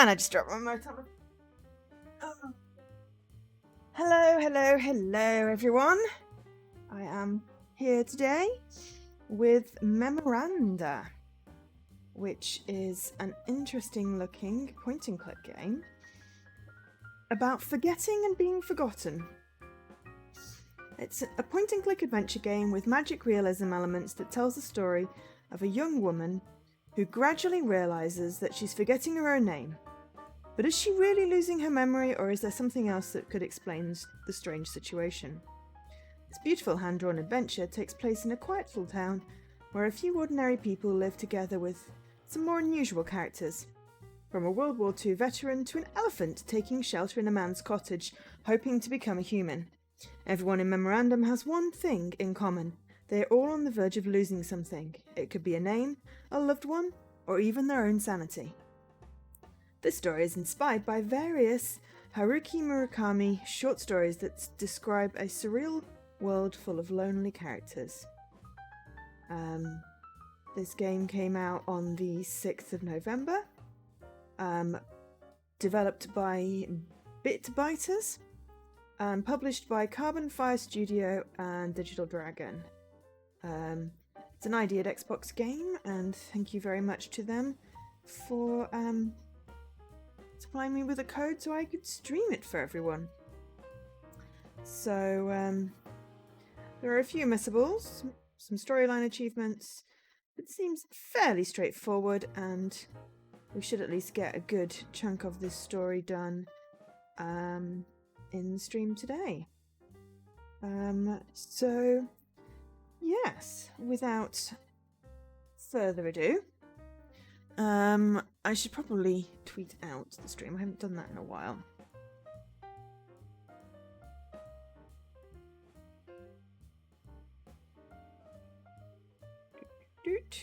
And I just dropped my motor. Oh. Hello, everyone. I am here today with Memoranda, which is an interesting looking point and click game about forgetting and being forgotten. It's a point and click adventure game with magic realism elements that tells the story of a young woman who gradually realizes that she's forgetting her own name. But is she really losing her memory, or is there something else that could explain the strange situation? This beautiful hand-drawn adventure takes place in a quiet little town where a few ordinary people live together with some more unusual characters. From a World War II veteran to an elephant taking shelter in a man's cottage, hoping to become a human. Everyone in Memorandum has one thing in common. They are all on the verge of losing something. It could be a name, a loved one, or even their own sanity. This story is inspired by various Haruki Murakami short stories that describe a surreal world full of lonely characters. This game came out on the 6th of November, developed by Bitbiters, and published by Carbon Fire Studio and Digital Dragon. It's an ID at Xbox game, and thank you very much to them for supplying me with a code so I could stream it for everyone. So, there are a few missables, some storyline achievements. It seems fairly straightforward, and we should at least get a good chunk of this story done in the stream today. So, yes, without further ado, I should probably tweet out the stream. I haven't done that in a while. Doot.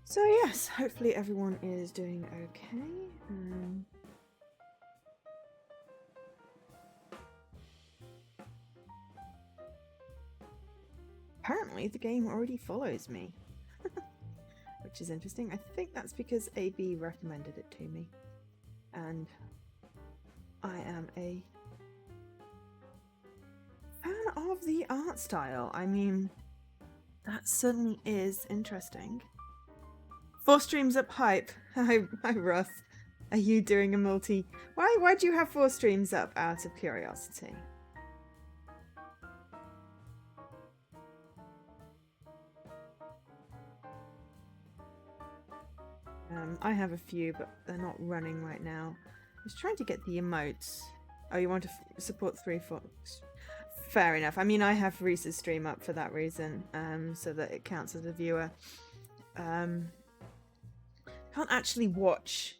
So yes, hopefully everyone is doing okay. Apparently the game already follows me, which is interesting. I think that's because AB recommended it to me, and I am a fan of the art style. I mean, that certainly is interesting. 4 streams up hype. Hi Russ. Are you doing a multi? Why do you have 4 streams up out of curiosity? I have a few, but they're not running right now. I was trying to get the emotes. Oh, you want to support 3 folks? Fair enough. I mean, I have Reese's stream up for that reason, so that it counts as a viewer. Can't actually watch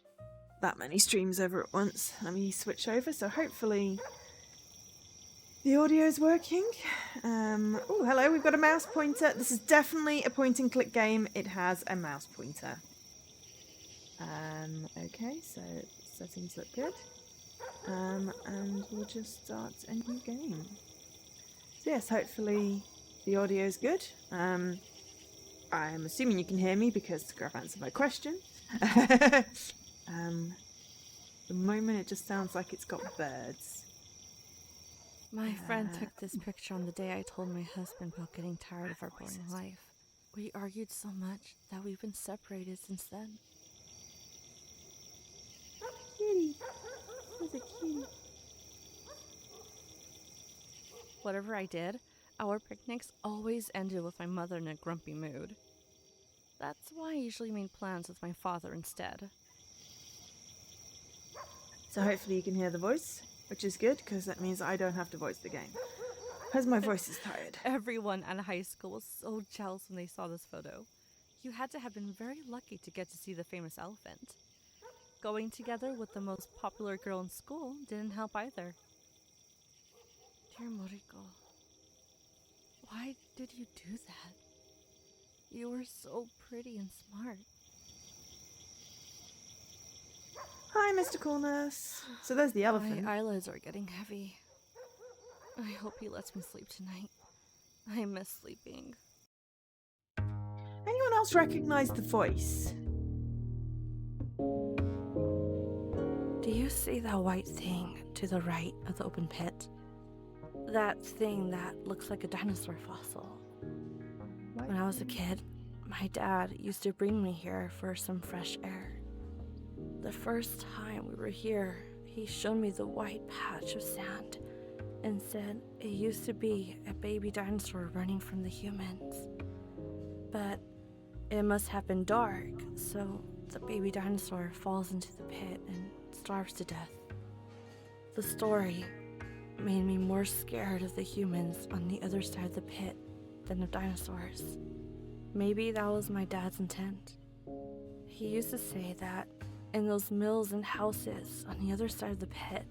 that many streams over at once. Let me switch over, so hopefully the audio is working. Oh, hello, we've got a mouse pointer. This is definitely a point and click game. It has a mouse pointer. Okay, so settings look good. And we'll just start a new game. So yes, hopefully the audio is good. I'm assuming you can hear me because Grab answered my question. The moment it just sounds like it's got birds. My friend took this picture on the day I told my husband about getting tired of our boring life. We argued so much that we've been separated since then. Kitty. There's a kitty. Whatever I did, our picnics always ended with my mother in a grumpy mood. That's why I usually made plans with my father instead. So hopefully you can hear the voice, which is good because that means I don't have to voice the game. Because my voice is tired. Everyone at high school was so jealous when they saw this photo. You had to have been very lucky to get to see the famous elephant. Going together with the most popular girl in school didn't help either. Dear Moriko, Why did you do that? You were so pretty and smart. Hi, Mr. Coolness. So there's the elephant. My eyelids are getting heavy. I hope he lets me sleep tonight. I miss sleeping. Anyone else recognize the voice? Do you see that white thing to the right of the open pit? That thing that looks like a dinosaur fossil. When I was a kid, my dad used to bring me here for some fresh air. The first time we were here, he showed me the white patch of sand and said it used to be a baby dinosaur running from the humans. But it must have been dark, so the baby dinosaur falls into the pit and starves to death. The story made me more scared of the humans on the other side of the pit than of dinosaurs. Maybe that was my dad's intent. He used to say that in those mills and houses on the other side of the pit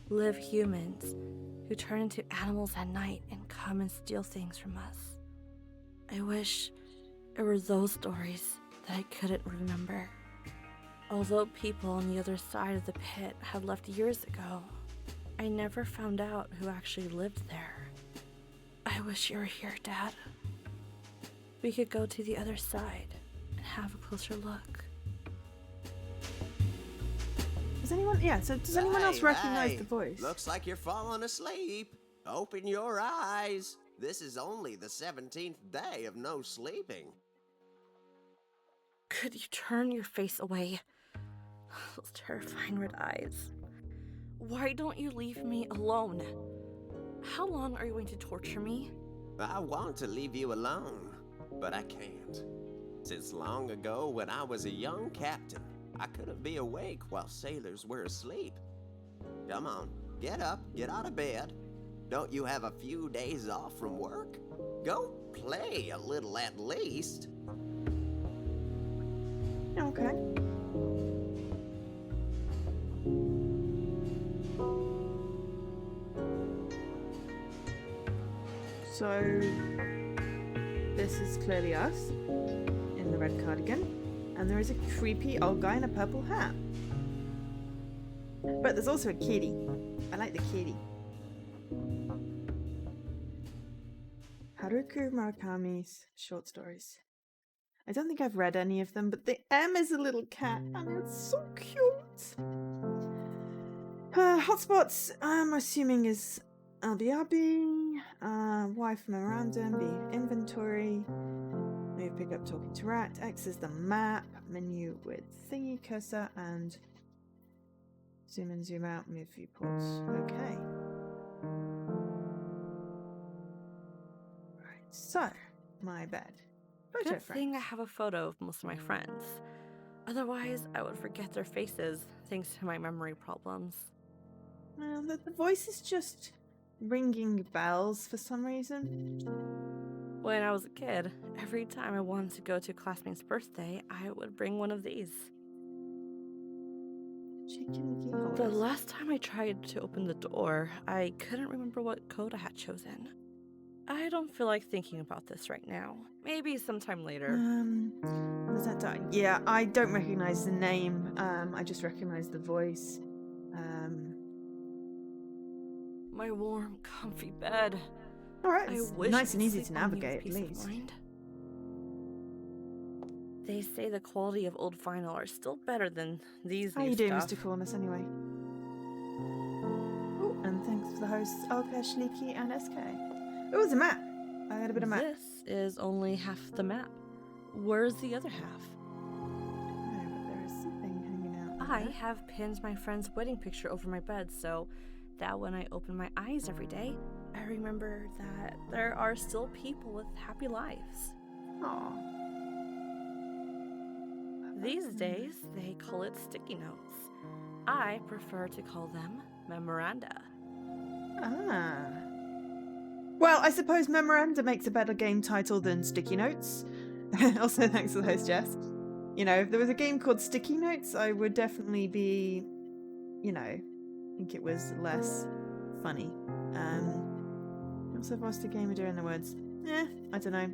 live humans who turn into animals at night and come and steal things from us. I wish it were those stories that I couldn't remember. Although people on the other side of the pit had left years ago, I never found out who actually lived there. I wish you were here, Dad. We could go to the other side and have a closer look. Does anyone else recognize the voice? Looks like you're falling asleep. Open your eyes. This is only the 17th day of no sleeping. Could you turn your face away? Those terrifying red eyes. Why don't you leave me alone? How long are you going to torture me? I want to leave you alone, but I can't. Since long ago, when I was a young captain, I couldn't be awake while sailors were asleep. Come on, get up, get out of bed. Don't you have a few days off from work? Go play a little at least. Okay. So, this is clearly us in the red cardigan. And there is a creepy old guy in a purple hat. But there's also a kitty. I like the kitty. Haruki Murakami's short stories. I don't think I've read any of them, but the M is a little cat and it's so cute. Hotspots, I'm assuming is LBRB, wife memorandum, B inventory. Move, pick up, talk, interact. X is the map, menu with thingy cursor, and zoom in, zoom out, move viewports. Okay. Right, so, my bed. Photo Good frame. thing I have a photo of most of my friends. Otherwise, I would forget their faces thanks to my memory problems. Well, the voice is just ringing bells for some reason. When I was a kid, every time I wanted to go to a classmate's birthday, I would bring one of these. Chicken key holders. The last time I tried to open the door, I couldn't remember what code I had chosen. I don't feel like thinking about this right now. Maybe sometime later. What is that? Yeah, I don't recognize the name. I just recognize the voice. My warm, comfy bed. Alright, I it's wish nice and I could easy to sleep on you with navigate at peace of least. mind. They say the quality of old vinyl are still better than these How new you doing, stuff. Mr. Cornus, anyway? Oh, and thanks for the hosts, Olka, Shliki, and SK. Oh, it's a map! I got a bit of map. This is only half the map. Where's the other half? No, but there is something hanging out I there. have pinned my friend's wedding picture over my bed so that when I open my eyes every day, I remember that there are still people with happy lives. Aw. These days, they call it sticky notes. I prefer to call them memoranda. Ah. Well, I suppose Memoranda makes a better game title than Sticky Notes. Also, thanks to the host, Jess. You know, if there was a game called Sticky Notes, I would definitely be, think it was less funny. Also voiced a gamer doing the words. I don't know.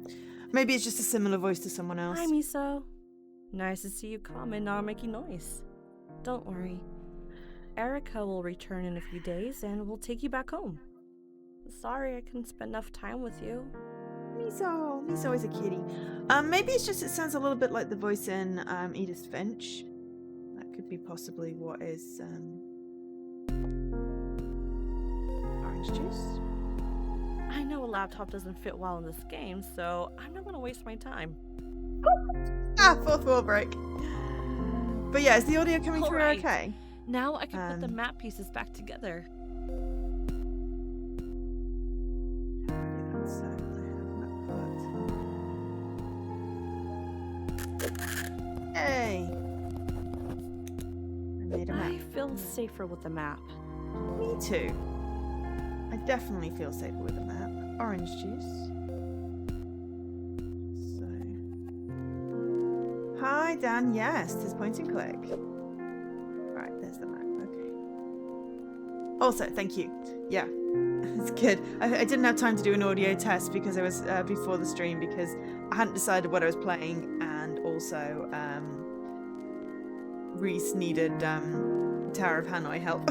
Maybe it's just a similar voice to someone else. Hi, Miso. Nice to see you come and not making noise. Don't worry. Erica will return in a few days and we'll take you back home. Sorry I couldn't spend enough time with you. Miso is a kitty. Maybe it's just it sounds a little bit like the voice in Edith Finch. That could be possibly what is orange juice. I know a laptop doesn't fit well in this game, so I'm not gonna waste my time. Fourth wall break. But yeah, is the audio coming through Alright. okay? Now I can put the map pieces back together. Hey! I made a map. I feel safer with the map. Me too. I definitely feel safer with a map. Orange juice. So. Hi, Dan. Yes, there's point and click. Right, there's the map. Okay. Also, thank you. Yeah, it's good. I didn't have time to do an audio test because I was before the stream because I hadn't decided what I was playing, and also Reese needed Tower of Hanoi help.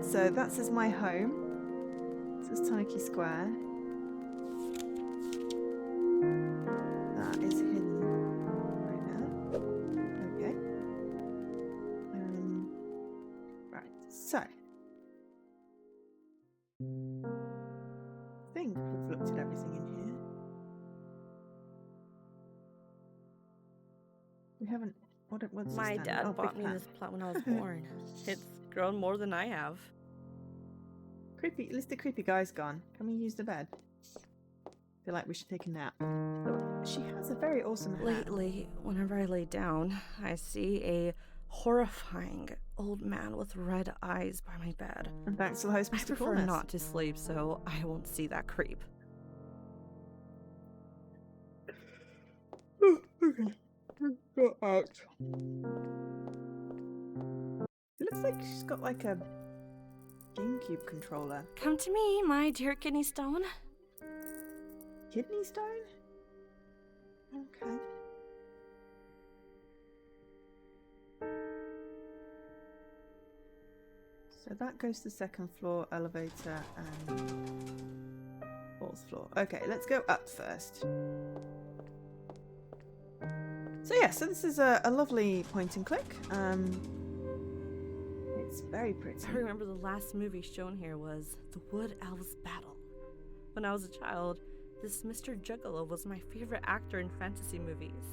So that's as my home. This is Taiki Square. That is hidden right now. Okay. Right. So. I think we've looked at everything in here. We haven't. What's My this then? dad Oh, bought big me plant. this plant when I was born. It's grown more than I have. Creepy. At least the creepy guy's gone. Can we use the bed? Feel like we should take a nap. Oh, she has a very awesome hat. Lately, whenever I lay down, I see a horrifying old man with red eyes by my bed. And thanks to the host, I Mr. prefer Coolness. not to sleep, so I won't see that creep. Okay. Got out. It looks like she's got like a GameCube controller. Come to me, my dear kidney stone. Kidney stone? Okay. So that goes to the second floor elevator and fourth floor. Okay, let's go up first. So yeah, so this is a lovely point and click. It's very pretty. I remember the last movie shown here was The Wood Elves Battle. When I was a child, this Mr. Juggalo was my favorite actor in fantasy movies.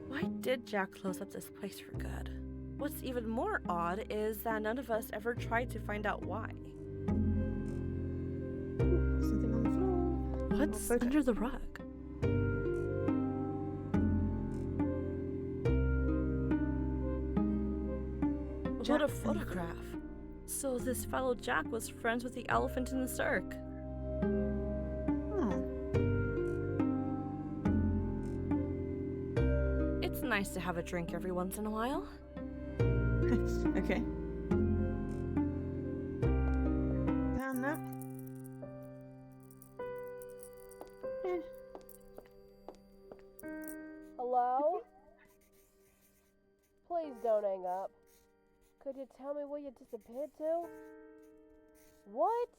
Why did Jack close up this place for good? What's even more odd is that none of us ever tried to find out why. Something on the floor. What's photo. under the rug? What a photograph. So this fellow Jack was friends with the elephant in the cirque. Oh. It's nice to have a drink every once in a while. Okay. Down now. Hello? Please don't hang up. Could you tell me where you disappeared to? What?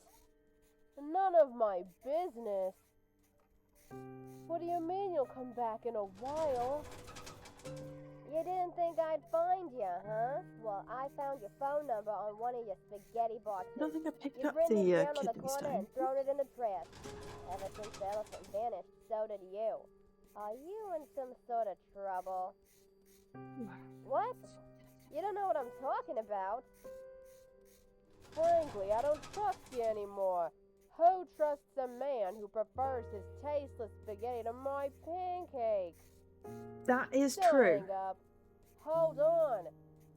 None of my business. What do you mean you'll come back in a while? You didn't think I'd find you, huh? Well, I found your phone number on one of your spaghetti boxes. I don't think I picked You've up written the it down on the kidney corner stone. and thrown it in the trash. Ever since the elephant vanished, so did you. Are you in some sort of trouble? What? You don't know what I'm talking about? Frankly, I don't trust you anymore. Who trusts a man who prefers his tasteless spaghetti to my pancakes? That is Don't true. hang up. Hold on.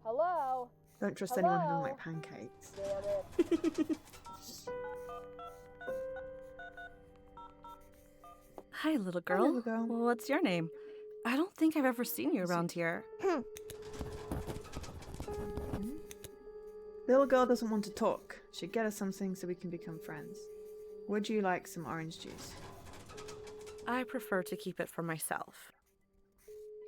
Hello? Don't trust anyone who doesn't Hello? like pancakes. Damn it. Hi, little girl. little girl. What's your name? I don't think I've ever seen you around here. Little girl doesn't want to talk. Should get her something so we can become friends. Would you like some orange juice? I prefer to keep it for myself.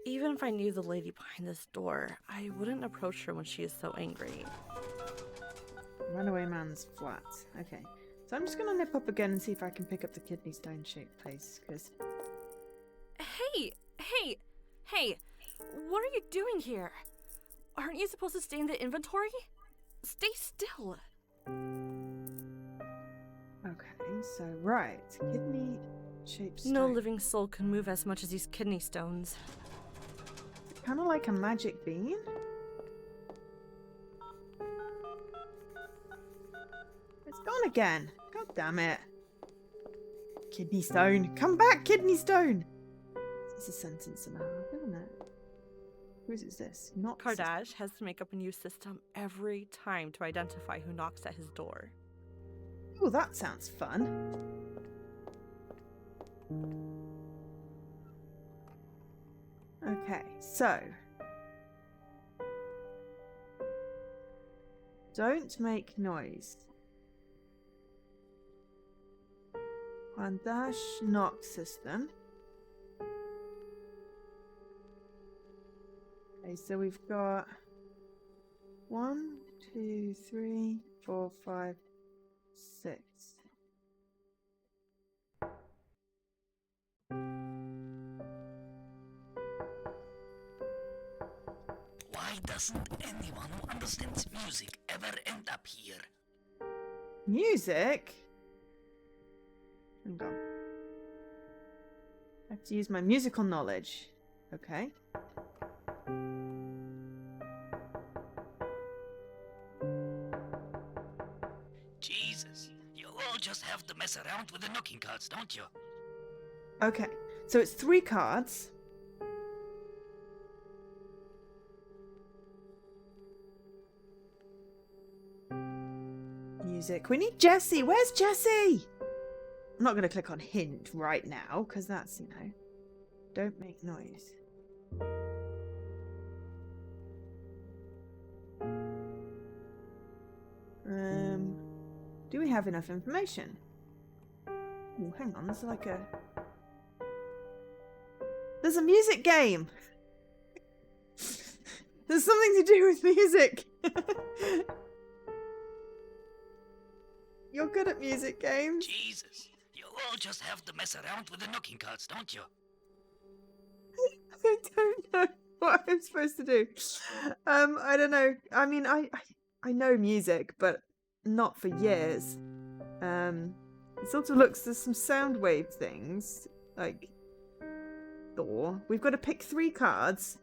Even if I knew the lady behind this door, I wouldn't approach her when she is so angry. Runaway man's flat. Okay. So I'm just going to nip up again and see if I can pick up the kidney stone shaped place, because... Hey! What are you doing here? Aren't you supposed to stay in the inventory? Stay still. Okay, so right. Kidney shaped stone. No living soul can move as much as these kidney stones. Kind of like a magic bean. It's gone again. God damn it. Kidney stone. Come back, kidney stone. It's a sentence and a half, isn't it? Whose is this? Not Kardash has to make up a new system every time to identify who knocks at his door. Oh, that sounds fun. Okay, so don't make noise. Kardash knock system. Okay, so we've got 1, 2, 3, 4, 5, 6. Why doesn't anyone who understands music ever end up here? Music? Hang on. I have to use my musical knowledge. Okay. Jesus, you all just have to mess around with the knocking cards, don't you? Okay, so it's 3 cards. Music. We need Jessie. Where's Jessie? I'm not going to click on hint right now, because that's, you know, don't make noise. Do we have enough information? Oh, hang on. There's like a... There's a music game! There's something to do with music! You're good at music games. Jesus, you all just have to mess around with the knocking cards, don't you? I don't know what I'm supposed to do. I don't know. I mean, I know music, but not for years. It sort of looks, there's some sound wave things, like door. We've got to pick 3 cards.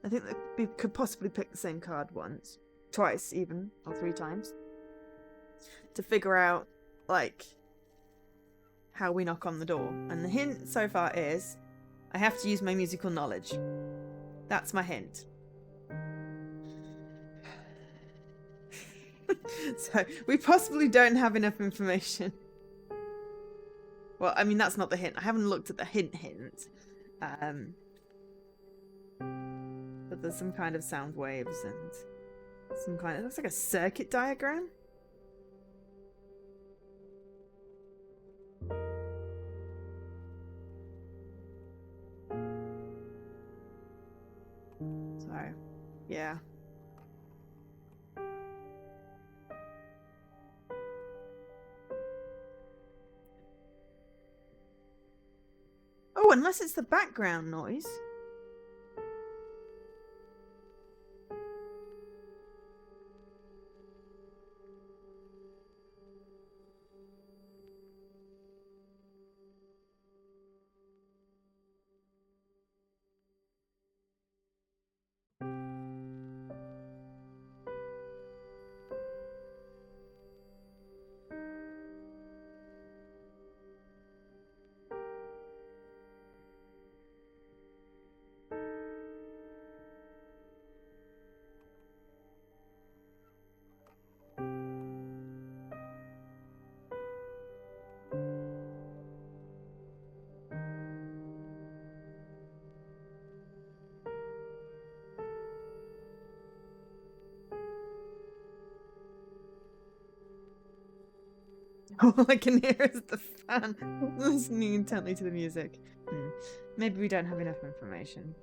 I think that we could possibly pick the same card once, twice even, or 3 times, to figure out, like, how we knock on the door. And the hint so far is, I have to use my musical knowledge. That's my hint. So, we possibly don't have enough information. Well, I mean, that's not the hint. I haven't looked at the hint. But there's some kind of sound waves and some kind of... It looks like a circuit diagram. So, yeah. Oh, unless it's the background noise. All I can hear is the fan listening intently to the music. Maybe we don't have enough information.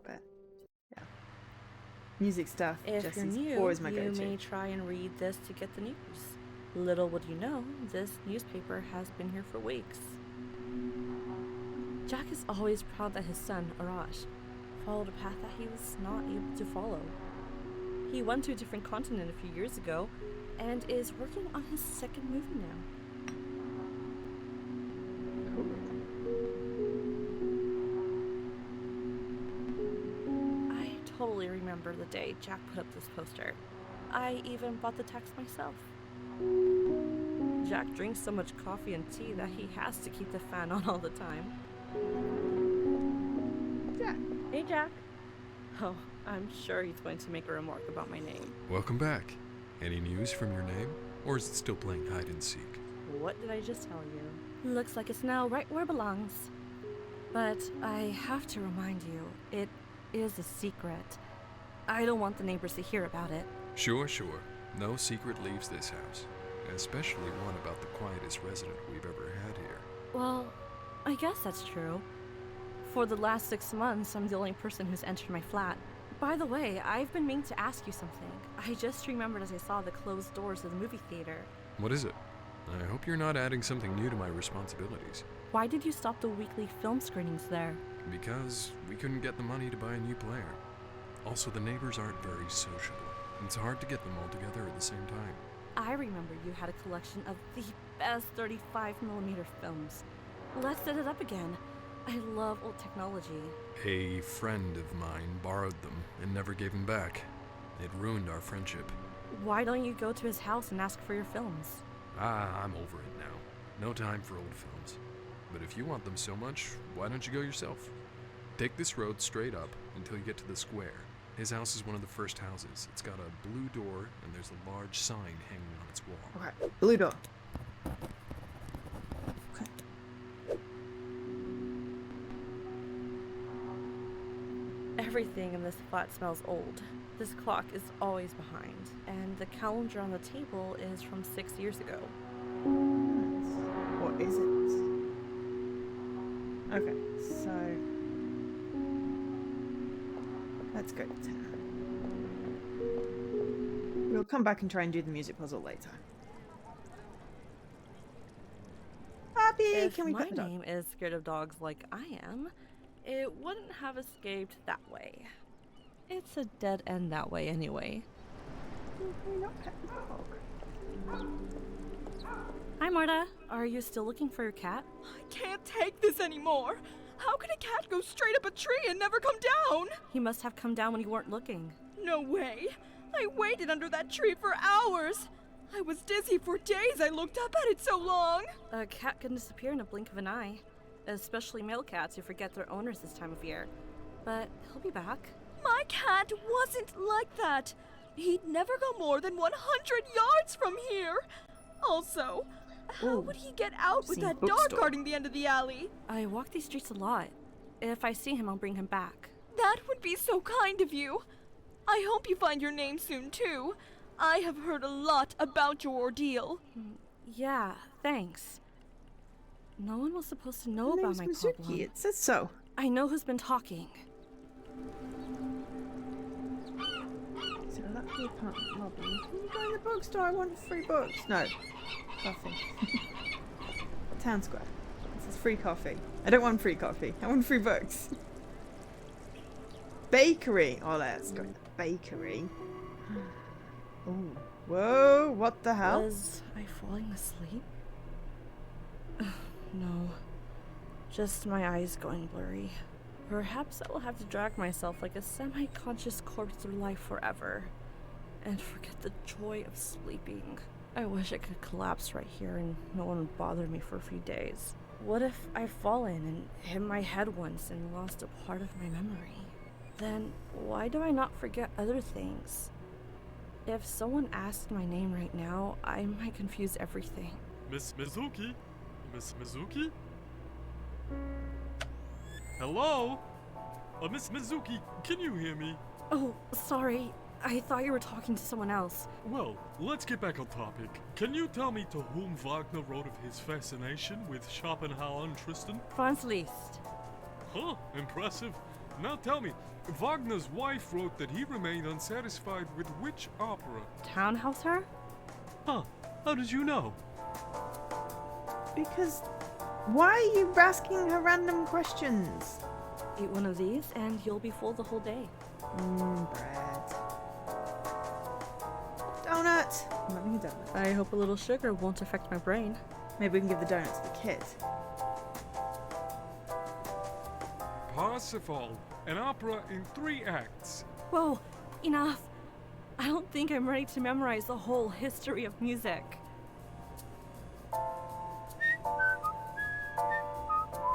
But, yeah. Music stuff If just you're is new, always my you go-to. may try and read this to get the news. Little would you know, this newspaper has been here for weeks. Jack is always proud that his son, Arash, followed a path that he was not able to follow. He went to a different continent a few years ago and is working on his second movie now. I totally remember the day Jack put up this poster. I even bought the text myself. Jack drinks so much coffee and tea that he has to keep the fan on all the time. Jack. Hey, Jack. Oh, I'm sure he's going to make a remark about my name. Welcome back. Any news from your name? Or is it still playing hide and seek? What did I just tell you? Looks like it's now right where it belongs. But I have to remind you, it is a secret. I don't want the neighbors to hear about it. Sure. No secret leaves this house. Especially one about the quietest resident we've ever had here. Well, I guess that's true. For the last 6 months, I'm the only person who's entered my flat. By the way, I've been meaning to ask you something. I just remembered as I saw the closed doors of the movie theater. What is it? I hope you're not adding something new to my responsibilities. Why did you stop the weekly film screenings there? Because we couldn't get the money to buy a new player. Also, the neighbors aren't very sociable. It's hard to get them all together at the same time. I remember you had a collection of the best 35mm films. Let's set it up again. I love old technology. A friend of mine borrowed them and never gave them back. It ruined our friendship. Why don't you go to his house and ask for your films? I'm over it now. No time for old films. But if you want them so much, why don't you go yourself? Take this road straight up until you get to the square. His house is one of the first houses. It's got a blue door and there's a large sign hanging on its wall. Okay, blue door. Okay. Everything in this flat smells old. This clock is always behind, and the calendar on the table is from 6 years ago. What is it? Okay, so let's go to town. We'll come back and try and do the music puzzle later. Puppy, If can we my pet the dog? name is scared of dogs like I am, it wouldn't have escaped that way. It's a dead end that way anyway. Can we not pet the dog? Hi, Marta. Are you still looking for your cat? I can't take this anymore. How can a cat go straight up a tree and never come down? He must have come down when you weren't looking. No way. I waited under that tree for hours. I was dizzy for days. I looked up at it so long. A cat can disappear in a blink of an eye, especially male cats who forget their owners this time of year. But he'll be back. My cat wasn't like that. He'd never go more than 100 yards from here. Also, how Ooh, would he get out with seen that dog bookstore. guarding the end of the alley? I walk these streets a lot. If I see him, I'll bring him back. That would be so kind of you. I hope you find your name soon, too. I have heard a lot about your ordeal. Yeah, thanks. No one was supposed to know Her about name's my Mizuki, problem. it says so. I know who's been talking. So lucky you can't lobby. Can you go in the bookstore? I want free books. No. Coffee. Town square. This is free coffee. I don't want free coffee. I want free books. Bakery. Oh, let's go to the bakery. Ooh. Whoa, what the hell? Was I falling asleep? No. Just my eyes going blurry. Perhaps I will have to drag myself like a semi-conscious corpse through life forever. And forget the joy of sleeping. I wish I could collapse right here and no one would bother me for a few days. What if I've fallen and hit my head once and lost a part of my memory? Then why do I not forget other things? If someone asked my name right now, I might confuse everything. Miss Mizuki? Miss Mizuki? Hello? Miss Mizuki, can you hear me? Oh, sorry. I thought you were talking to someone else. Well, let's get back on topic. Can you tell me to whom Wagner wrote of his fascination with Schopenhauer and Tristan? Franz Liszt. Huh, impressive. Now tell me, Wagner's wife wrote that he remained unsatisfied with which opera? Tannhauser? Huh, how did you know? Because why are you asking her random questions? Eat one of these and you'll be full the whole day. Bread. Donut! I'm having a donut. I hope a little sugar won't affect my brain. Maybe we can give the donut to the kid. Parsifal, an opera in 3 acts. Whoa, enough. I don't think I'm ready to memorize the whole history of music.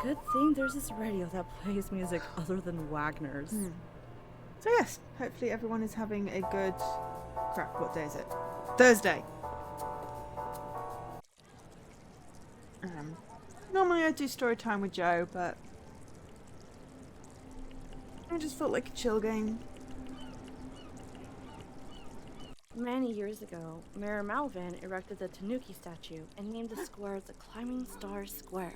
Good thing there's this radio that plays music other than Wagner's. So yes, hopefully everyone is having a good... Crap, what day is it? Thursday! Normally I do story time with Joe, but... I just felt like a chill game. Many years ago, Mayor Malvin erected the Tanuki statue and named the square the Climbing Star Square.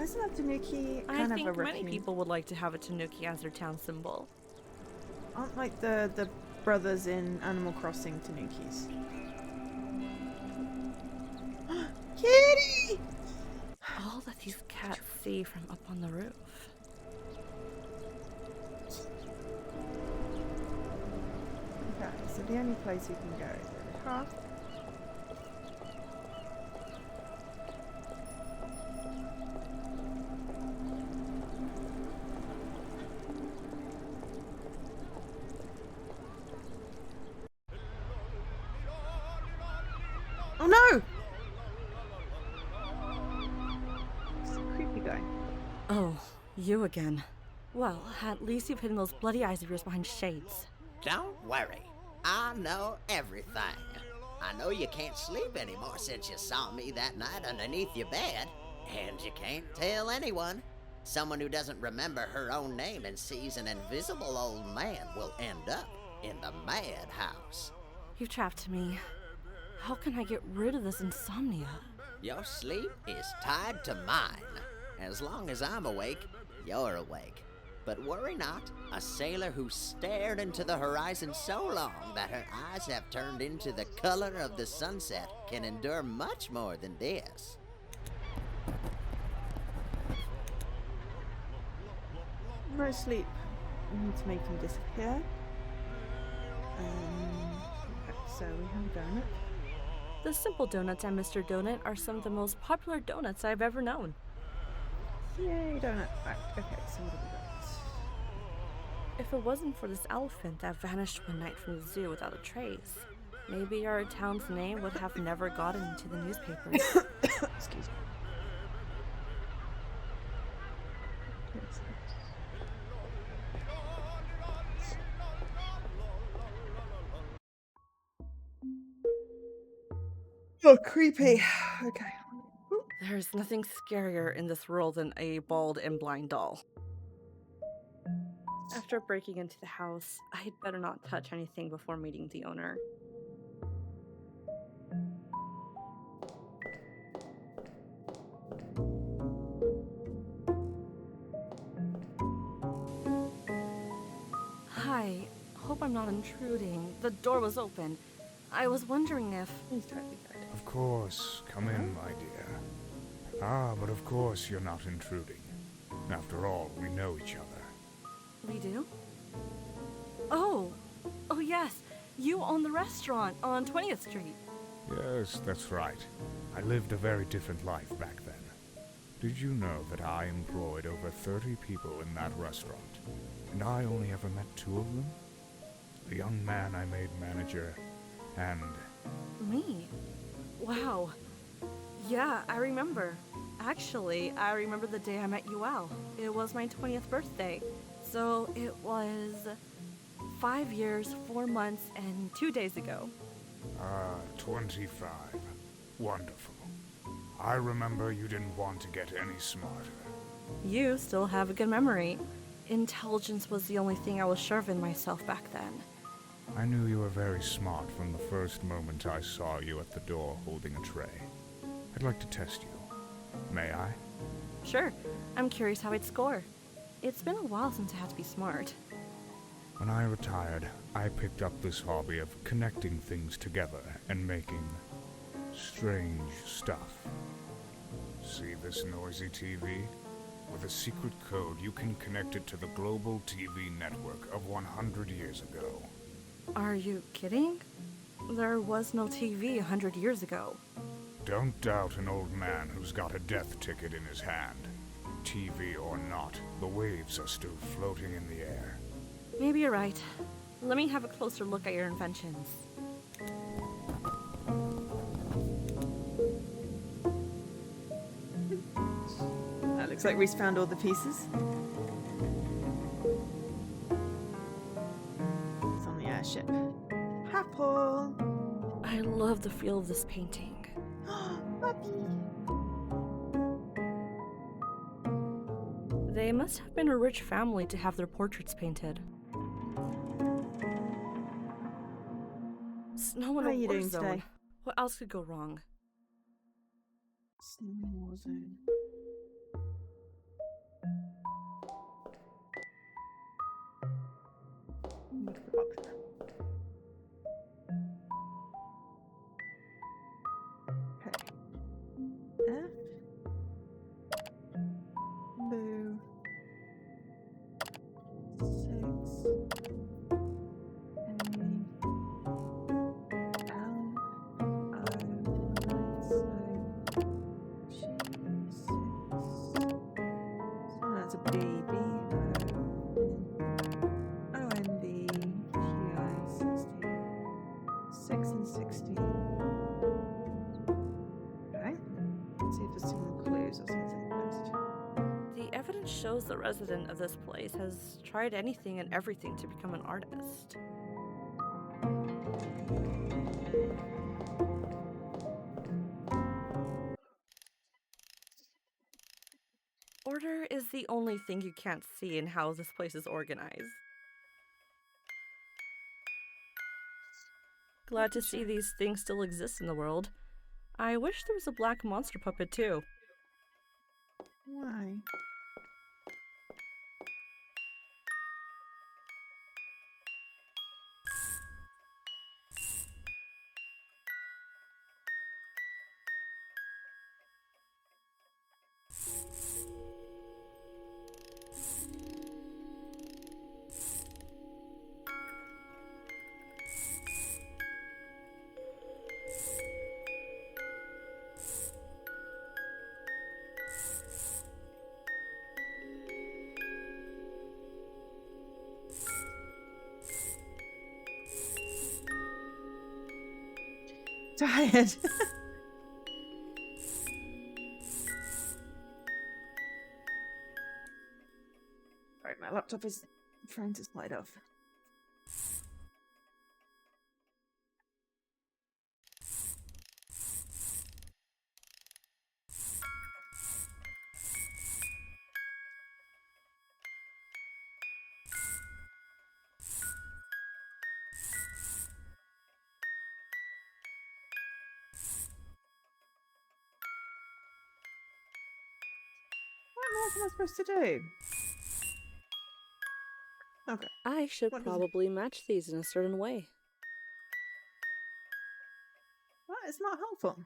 Isn't that Tanuki I kind of a think many raccoon? people would like to have a Tanuki as their town symbol. Aren't like the brothers in Animal Crossing Tanukis? Kitty! All that these cats see from up on the roof. Okay, so the only place we can go is the car. Oh no! It's a creepy guy. Oh, you again. Well, at least you've hidden those bloody eyes of yours behind shades. Don't worry. I know everything. I know you can't sleep anymore since you saw me that night underneath your bed. And you can't tell anyone. Someone who doesn't remember her own name and sees an invisible old man will end up in the madhouse. You've trapped me. How can I get rid of this insomnia? Your sleep is tied to mine. As long as I'm awake, you're awake. But worry not, a sailor who stared into the horizon so long that her eyes have turned into the color of the sunset can endure much more than this. No sleep. We need to make him disappear. Okay, so we have a donut. The Simple Donuts and Mr. Donut are some of the most popular donuts I've ever known. Yay, donut fact. Okay, so what have we got? If it wasn't for this elephant that vanished one night from the zoo without a trace, maybe our town's name would have never gotten into the newspapers. Excuse me. Oh, creepy. Okay. There's nothing scarier in this world than a bald and blind doll. After breaking into the house, I'd better not touch anything before meeting the owner. Hi, hope I'm not intruding. The door was open. I was wondering if... He's totally good. Of course, come in, my dear. Ah, but of course you're not intruding. After all, we know each other. We do? Oh yes, you own the restaurant on 20th Street. Yes, that's right. I lived a very different life back then. Did you know that I employed over 30 people in that restaurant, and I only ever met 2 of them? The young man I made manager, and... Me? Wow. Yeah, I remember. Actually, I remember the day I met Yuel. It was my 20th birthday. So it was 5 years, 4 months, and 2 days ago. 25. Wonderful. I remember you didn't want to get any smarter. You still have a good memory. Intelligence was the only thing I was sure of in myself back then. I knew you were very smart from the first moment I saw you at the door holding a tray. I'd like to test you. May I? Sure. I'm curious how I'd score. It's been a while since I had to be smart. When I retired, I picked up this hobby of connecting things together and making strange stuff. See this noisy TV? With a secret code, you can connect it to the global TV network of 100 years ago. Are you kidding? There was no TV 100 years ago. Don't doubt an old man who's got a death ticket in his hand. TV or not, the waves are still floating in the air. Maybe you're right. Let me have a closer look at your inventions. Looks like Reese found all the pieces. It's on the airship. Apple! I love the feel of this painting. Puppy! They must have been a rich family to have their portraits painted. Snow in How a are you war doing zone. today? What else could go wrong? Snow War Zone. Look at the box. Okay. F. Blue. 6. A. L. O. So. G. 6. So that's a B. B. O. N. B. Q. I. 16. 6 and 16. Okay. Let's see if there's some more clues or something first. The evidence shows the resident of this place has tried anything and everything to become an artist. Order is the only thing you can't see in how this place is organized. Glad to see these things still exist in the world. I wish there was a black monster puppet too. Why? Tired. Right, my laptop is trying to slide off. What else am I supposed to do? Okay. I should What does it- probably match these in a certain way. Well, it's not helpful.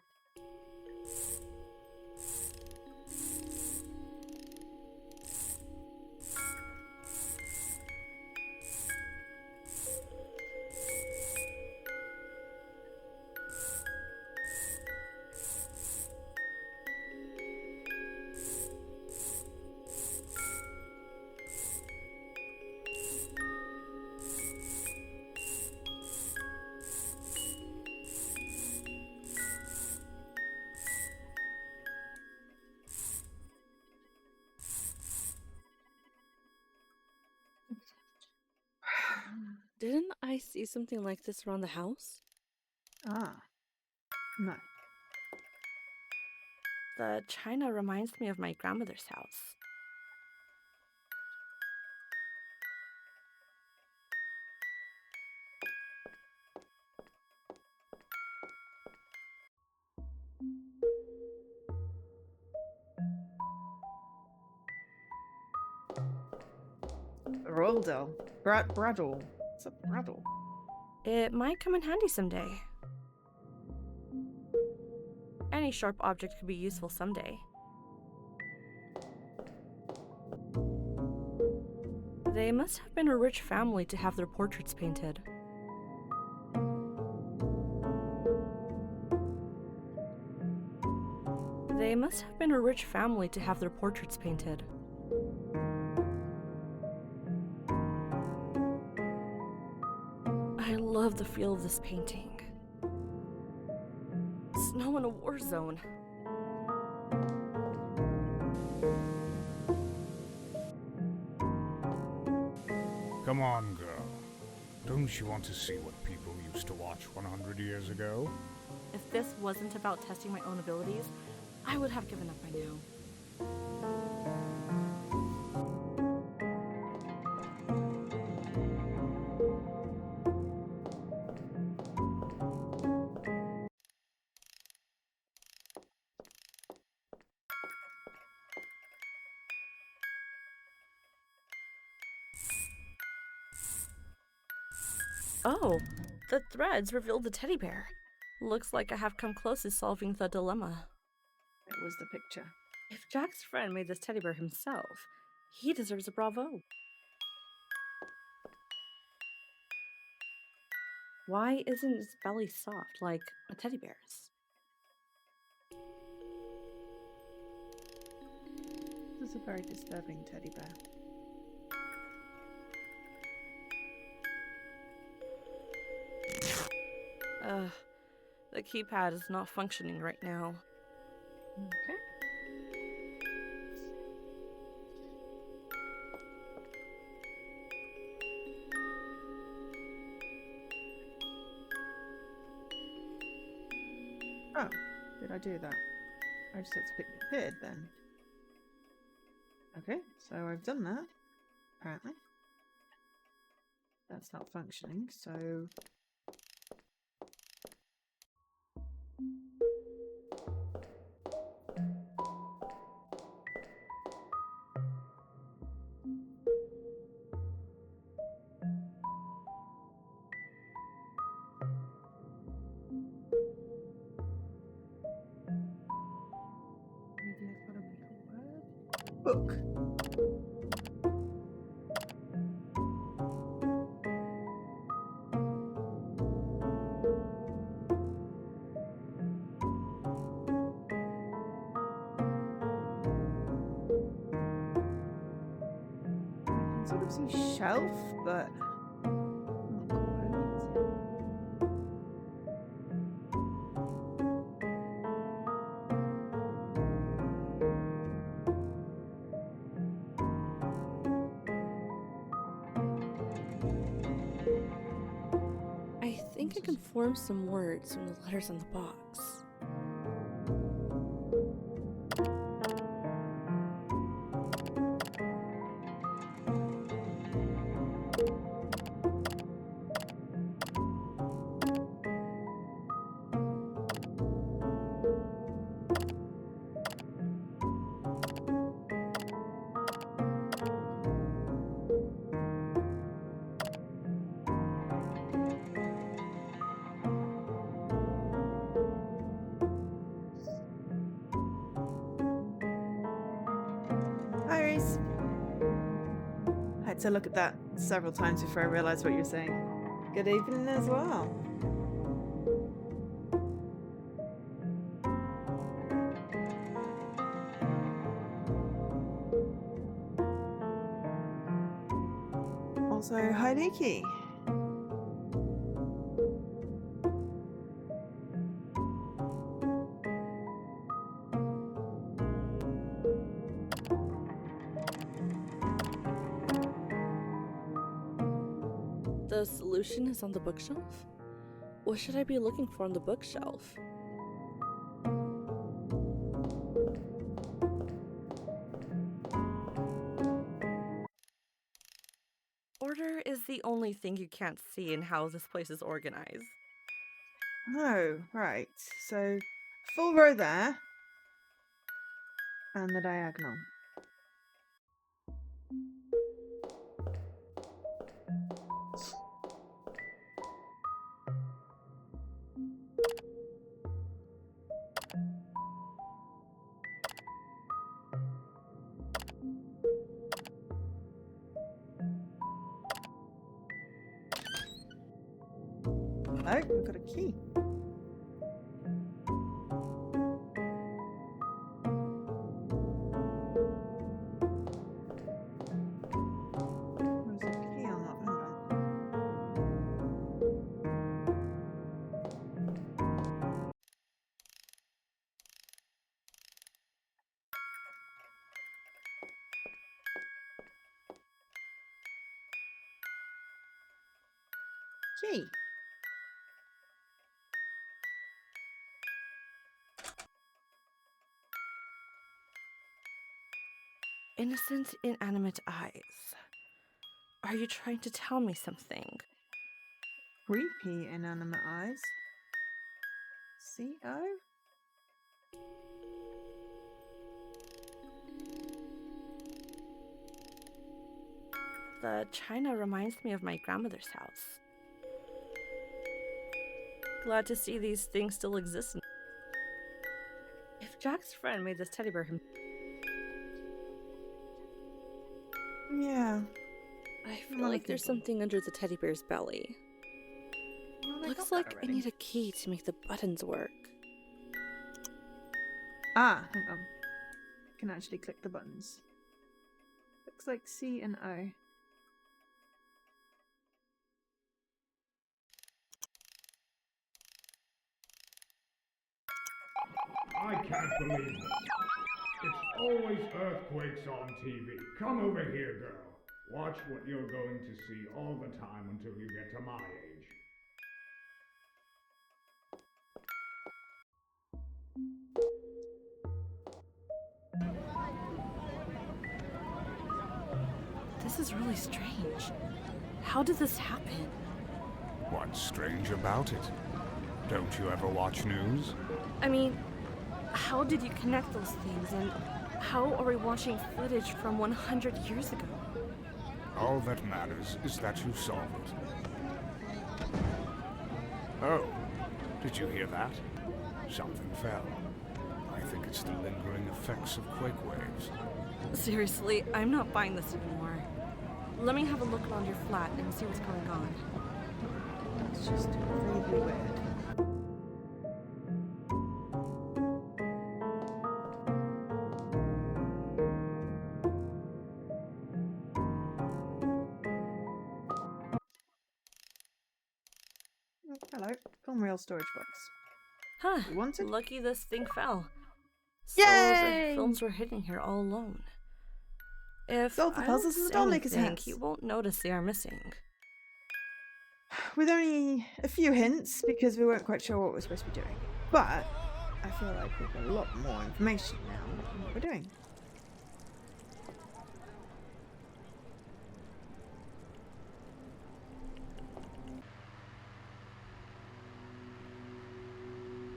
Didn't I see something like this around the house? Ah. No. The china reminds me of my grandmother's house. Roldel. Braddle. What's a Braddle? It might come in handy someday. Any sharp object could be useful someday. They must have been a rich family to have their portraits painted. They must have been a rich family to have their portraits painted. I love the feel of this painting. Snow in a war zone. Come on, girl. Don't you want to see what people used to watch 100 years ago? If this wasn't about testing my own abilities, I would have given up by now. Oh, the threads revealed the teddy bear. Looks like I have come close to solving the dilemma. It was the picture. If Jack's friend made this teddy bear himself, he deserves a bravo. Why isn't its belly soft like a teddy bear's? This is a very disturbing teddy bear. The keypad is not functioning right now. Okay. Oh, did I do that? I just had to pick the pid then. Okay, so I've done that, apparently. That's not functioning, so... Media's gotta make a word. Book. I can sort of see shelf, but not quite. I think I can form some words from the letters on the box. Iris. I had to look at that several times before I realised what you're saying. Good evening as well. Also, hi Leaky. The solution is on the bookshelf? What should I be looking for on the bookshelf? Order is the only thing you can't see in how this place is organized. Oh, right. So, full row there. And the diagonal. Hello, we've got a key. There's a key on that. Hang on. Key. Innocent, inanimate eyes. Are you trying to tell me something? Creepy inanimate eyes. C-O? The china reminds me of my grandmother's house. Glad to see these things still exist. If Jack's friend made this teddy bear him, Yeah. I feel like there's something under the teddy bear's belly. Well, I Looks got that like I already. need a key to make the buttons work. Ah, hang on. Can actually click the buttons. Looks like C and O. I can't believe this. It's always earthquakes on TV. Come over here, girl. Watch what you're going to see all the time until you get to my age. This is really strange. How did this happen? What's strange about it? Don't you ever watch news? I mean, how did you connect those things, and how are we watching footage from 100 years ago? All that matters is that you solve it. Oh, did you hear that? Something fell. I think it's the lingering effects of quake waves. Seriously, I'm not buying this anymore. Let me have a look around your flat and see what's going on. It's just really weird. Oh, hello. Film reel storage box. Huh, You want it? lucky this thing fell. So Yay! the films were hidden here all alone. If Solve the I puzzles don't in the say dollmaker's anything, house. you won't notice they are missing. With only a few hints, because we weren't quite sure what we're supposed to be doing. But I feel like we've got a lot more information now on what we're doing.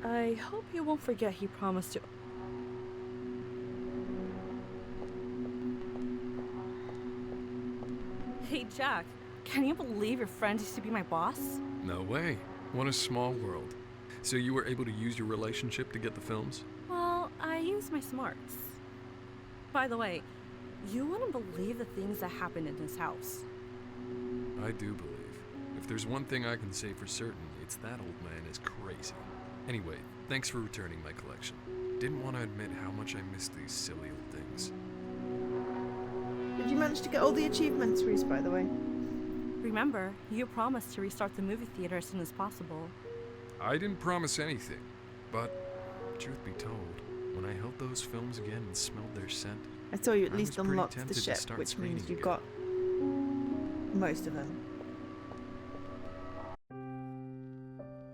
I hope you won't forget he promised to. Hey Jack, can you believe your friend used to be my boss? No way. What a small world. So you were able to use your relationship to get the films? Well, I use my smarts. By the way, you wouldn't believe the things that happened in his house. I do believe. If there's one thing I can say for certain, it's that old man is crazy. Anyway, thanks for returning my collection. Didn't want to admit how much I miss these silly old things. Did you manage to get all the achievements, Reese, by the way? Remember, you promised to restart the movie theater as soon as possible. I didn't promise anything, but truth be told, when I held those films again and smelled their scent, I saw you at I least was pretty unlocked the tempted to ship, start which means screening you again. got most of them.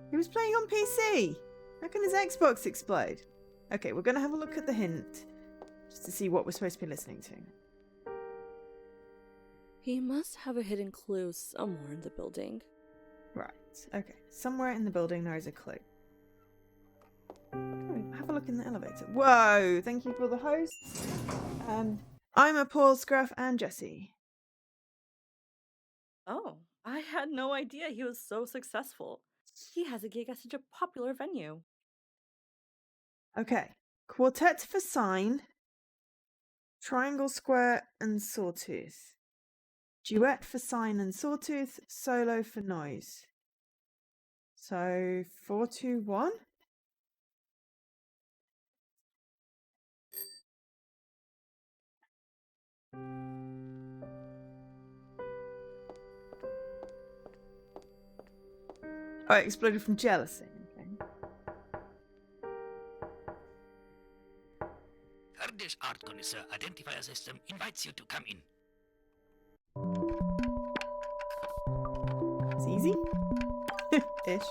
He was playing on PC! How can his Xbox explode? Okay, we're going to have a look at the hint, just to see what we're supposed to be listening to. He must have a hidden clue somewhere in the building. Right, okay. Somewhere in the building there is a clue. Oh, have a look in the elevator. Whoa! Thank you for the hosts. I'm a Paul, Scruff, and Jesse. Oh, I had no idea he was so successful. He has a gig at such a popular venue. Okay. Quartet for Sign, Triangle, Square, and Sawtooth. Duet for Sign and Sawtooth, Solo for Noise. So 421. Oh, it exploded from jealousy. Okay. Ardesh's art connoisseur identifier system invites you to come in. It's easy. Ish.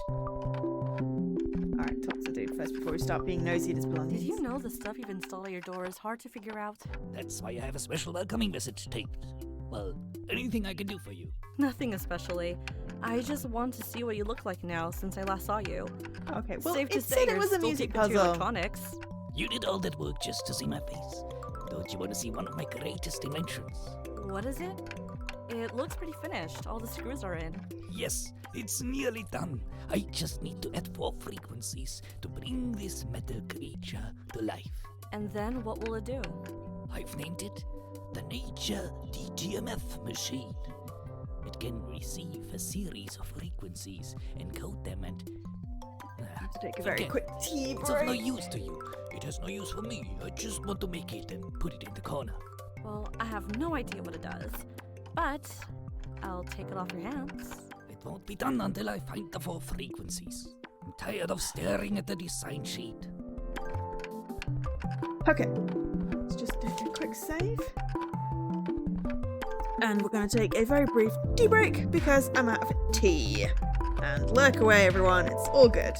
Alright, talk to dude first before we start being nosy at his belongings. Did you know the stuff you've installed at your door is hard to figure out? That's why I have a special welcoming message taped. Well, anything I can do for you. Nothing especially. I just want to see what you look like now since I last saw you. Okay, well, Safe to it say said it you're was a still music deep into your puzzle. electronics. You did all that work just to see my face. Don't you want to see one of my greatest inventions? What is it? It looks pretty finished. All the screws are in. Yes, it's nearly done. I just need to add 4 frequencies to bring this metal creature to life. And then what will it do? I've named it the Nature DTMF machine. It can receive a series of frequencies, encode them, and Take a very forget. quick tea It's of no break. use to you. It has no use for me. I just want to make it and put it in the corner. Well, I have no idea what it does, but I'll take it off your hands. It won't be done until I find the 4 frequencies. I'm tired of staring at the design sheet. Okay, let's just do a quick save. And we're going to take a very brief tea break because I'm out of tea. And lurk away, everyone. It's all good.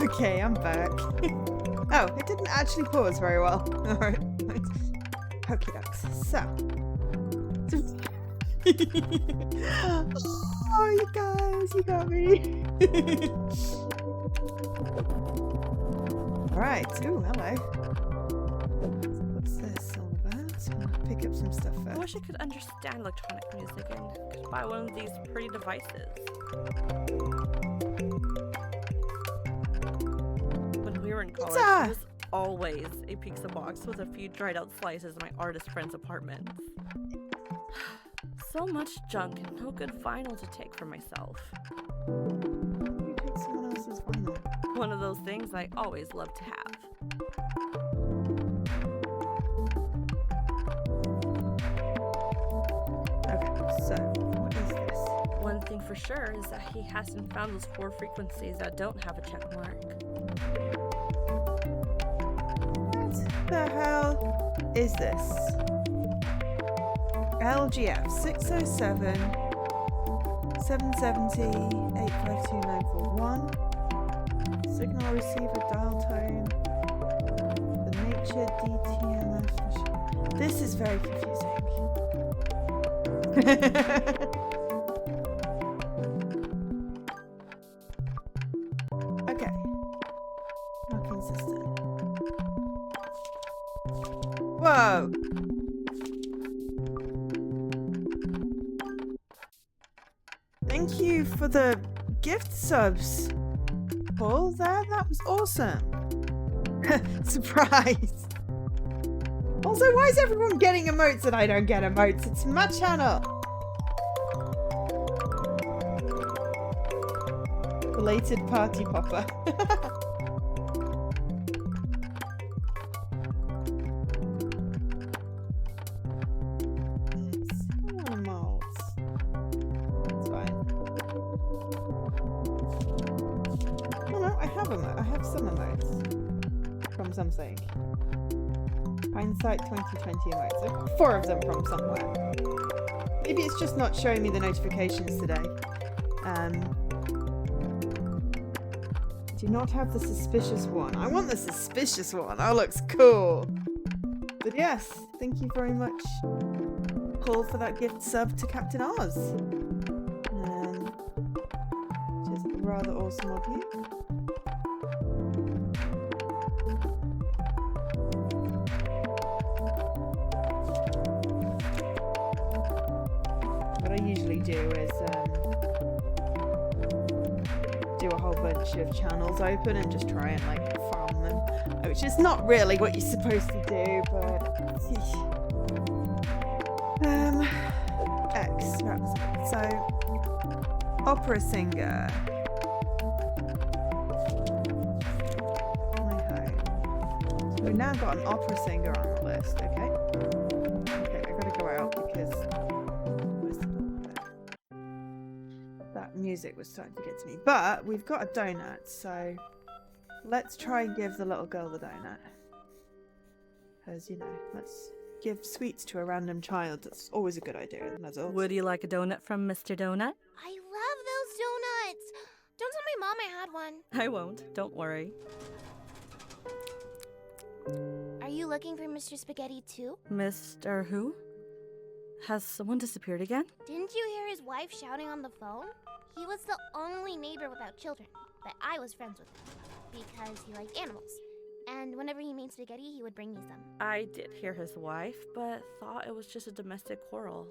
Okay, I'm back. Oh, it didn't actually pause very well. Alright. Okie dokes. So. Oh, you guys, you got me. Alright. Ooh, hello. What's this all about? I'll pick up some stuff I first. wish I could understand electronic music and could buy one of these pretty devices. When we were in college, there was always a pizza box with a few dried out slices in my artist friend's apartment. So much junk and no good vinyl to take for myself. You take someone else's vinyl. One of those things I always love to have. Okay, so what is this? One thing for sure is that he hasn't found those 4 frequencies that don't have a check mark. What the hell is this? LGF 607 770 852941. Signal receiver dial tone. The nature DTMF machine. This is very confusing. Okay. Not consistent. Whoa! Thank you for the gift subs, Paul. That was awesome. Surprise. Also, why is everyone getting emotes and I don't get emotes? It's my channel. Belated party popper. It's emotes. It's fine. Oh no, I have some emotes from something. Hindsight 2020 emotes. I've got 4 of them from somewhere. Maybe it's just not showing me the notifications today. Do not have the suspicious one. I want the suspicious one. That looks cool. But yes, thank you very much, Paul, for that gift sub to Captain Oz. Which is rather awesome of you. What I usually do is do a whole bunch of channels open and just try and like farm them, which is not really what you're supposed to do, but X. So opera singer. My home. So we've now got an opera singer on the list. Okay, I gotta go out because that music was starting to get to me. But we've got a donut, so let's try and give the little girl the donut. Because, you know, let's give sweets to a random child. That's always a good idea, isn't it? Would you like a donut from Mr. Donut? I love those donuts. Don't tell my mom I had one. I won't, don't worry. Are you looking for Mr. Spaghetti too? Mr. Who? Has someone disappeared again? Didn't you hear his wife shouting on the phone? He was the only neighbor without children, but I was friends with him because he liked animals. And whenever he made spaghetti, he would bring me some. I did hear his wife, but thought it was just a domestic quarrel.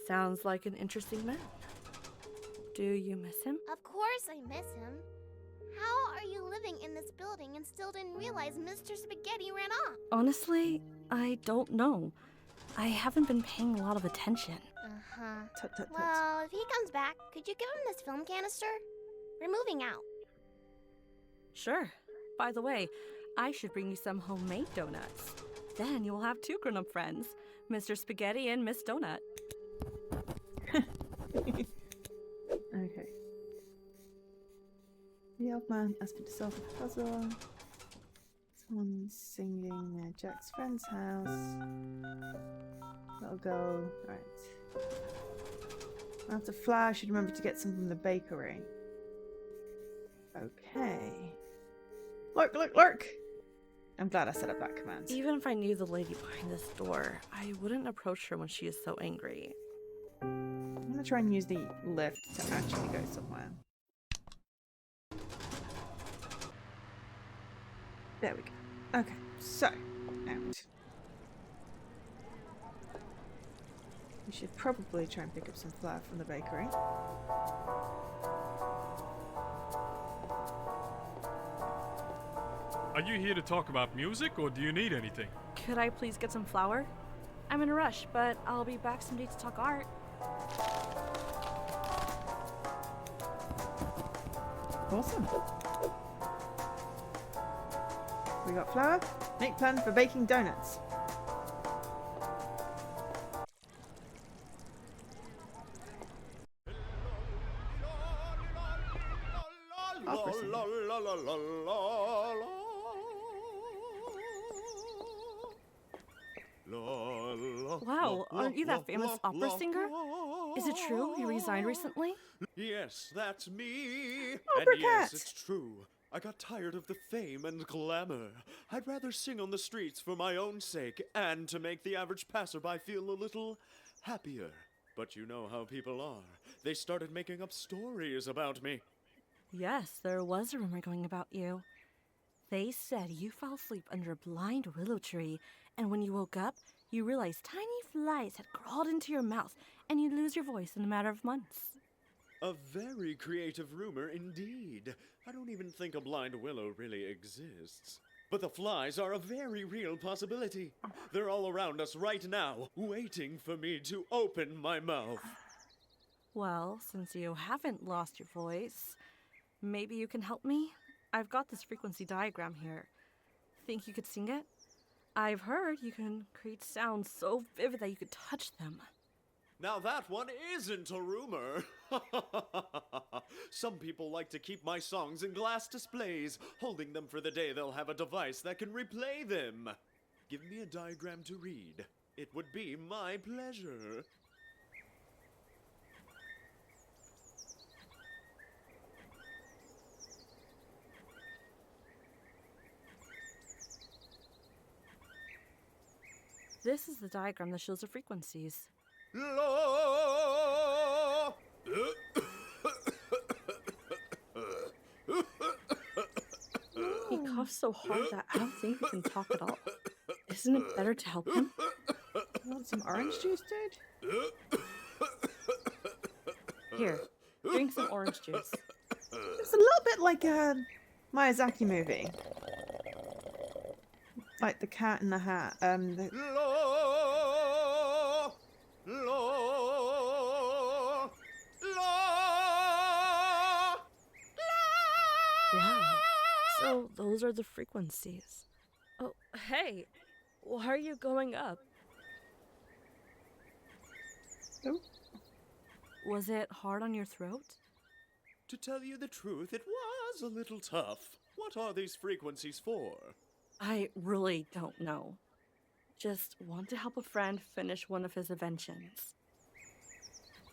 Sounds like an interesting man. Do you miss him? Of course I miss him. How are you living in this building and still didn't realize Mr. Spaghetti ran off? Honestly, I don't know. I haven't been paying a lot of attention. Uh-huh. Tut, tut, tut. Well, if he comes back, could you give him this film canister? We're moving out. Sure. By the way, I should bring you some homemade donuts. Then you will have 2 grown-up friends, Mr. Spaghetti and Miss Donut. Okay. The old man asking to solve a puzzle. Someone's singing at Jack's friend's house. Little girl. Right. After Flour, I should remember to get some from the bakery. Okay. Lurk, lurk, lurk! I'm glad I set up that command. Even if I knew the lady behind this door, I wouldn't approach her when she is so angry. I'm gonna try and use the lift to actually go somewhere. There we go. Okay, so, out. We should probably try and pick up some flour from the bakery. Are you here to talk about music, or do you need anything? Could I please get some flour? I'm in a rush, but I'll be back someday to talk art. Awesome. We got flour. Make plan for baking donuts. Opera singer. Wow, aren't you that famous opera singer? Is it true you resigned recently? Yes, that's me. Opera And yes, cat. it's true. I got tired of the fame and glamour. I'd rather sing on the streets for my own sake and to make the average passerby feel a little happier. But you know how people are. They started making up stories about me. Yes, there was a rumor going about you. They said you fell asleep under a blind willow tree, and when you woke up, you realized tiny flies had crawled into your mouth, and you'd lose your voice in a matter of months. A very creative rumor indeed. I don't even think a blind willow really exists. But the flies are a very real possibility. They're all around us right now, waiting for me to open my mouth. Well, since you haven't lost your voice, maybe you can help me? I've got this frequency diagram here. Think you could sing it? I've heard you can create sounds so vivid that you could touch them. Now that one isn't a rumor. Some people like to keep my songs in glass displays, holding them for the day they'll have a device that can replay them. Give me a diagram to read. It would be my pleasure. This is the diagram that shows the frequencies. He coughs so hard that I don't think he can talk at all. Isn't it better to help him? You want some orange juice, dude? Here, drink some orange juice. It's a little bit like a Miyazaki movie. Like The Cat in the Hat. Wow. So those are the frequencies. Oh, hey. Why are you going up? Oh. Was it hard on your throat? To tell you the truth, it was a little tough. What are these frequencies for? I really don't know. Just want to help a friend finish one of his inventions.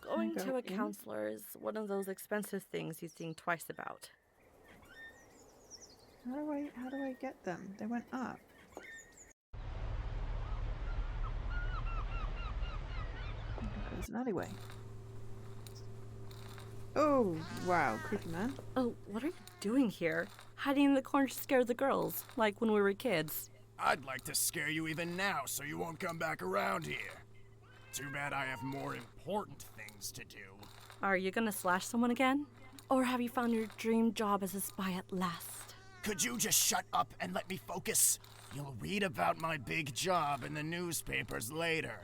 Going to a counselor is one of those expensive things you think twice about. How do I get them? They went up. There's an alleyway. Oh, wow, creepy man. Oh, what are you doing here? Hiding in the corner to scare the girls, like when we were kids. I'd like to scare you even now so you won't come back around here. Too bad I have more important things to do. Are you gonna slash someone again? Or have you found your dream job as a spy at last? Could you just shut up and let me focus? You'll read about my big job in the newspapers later.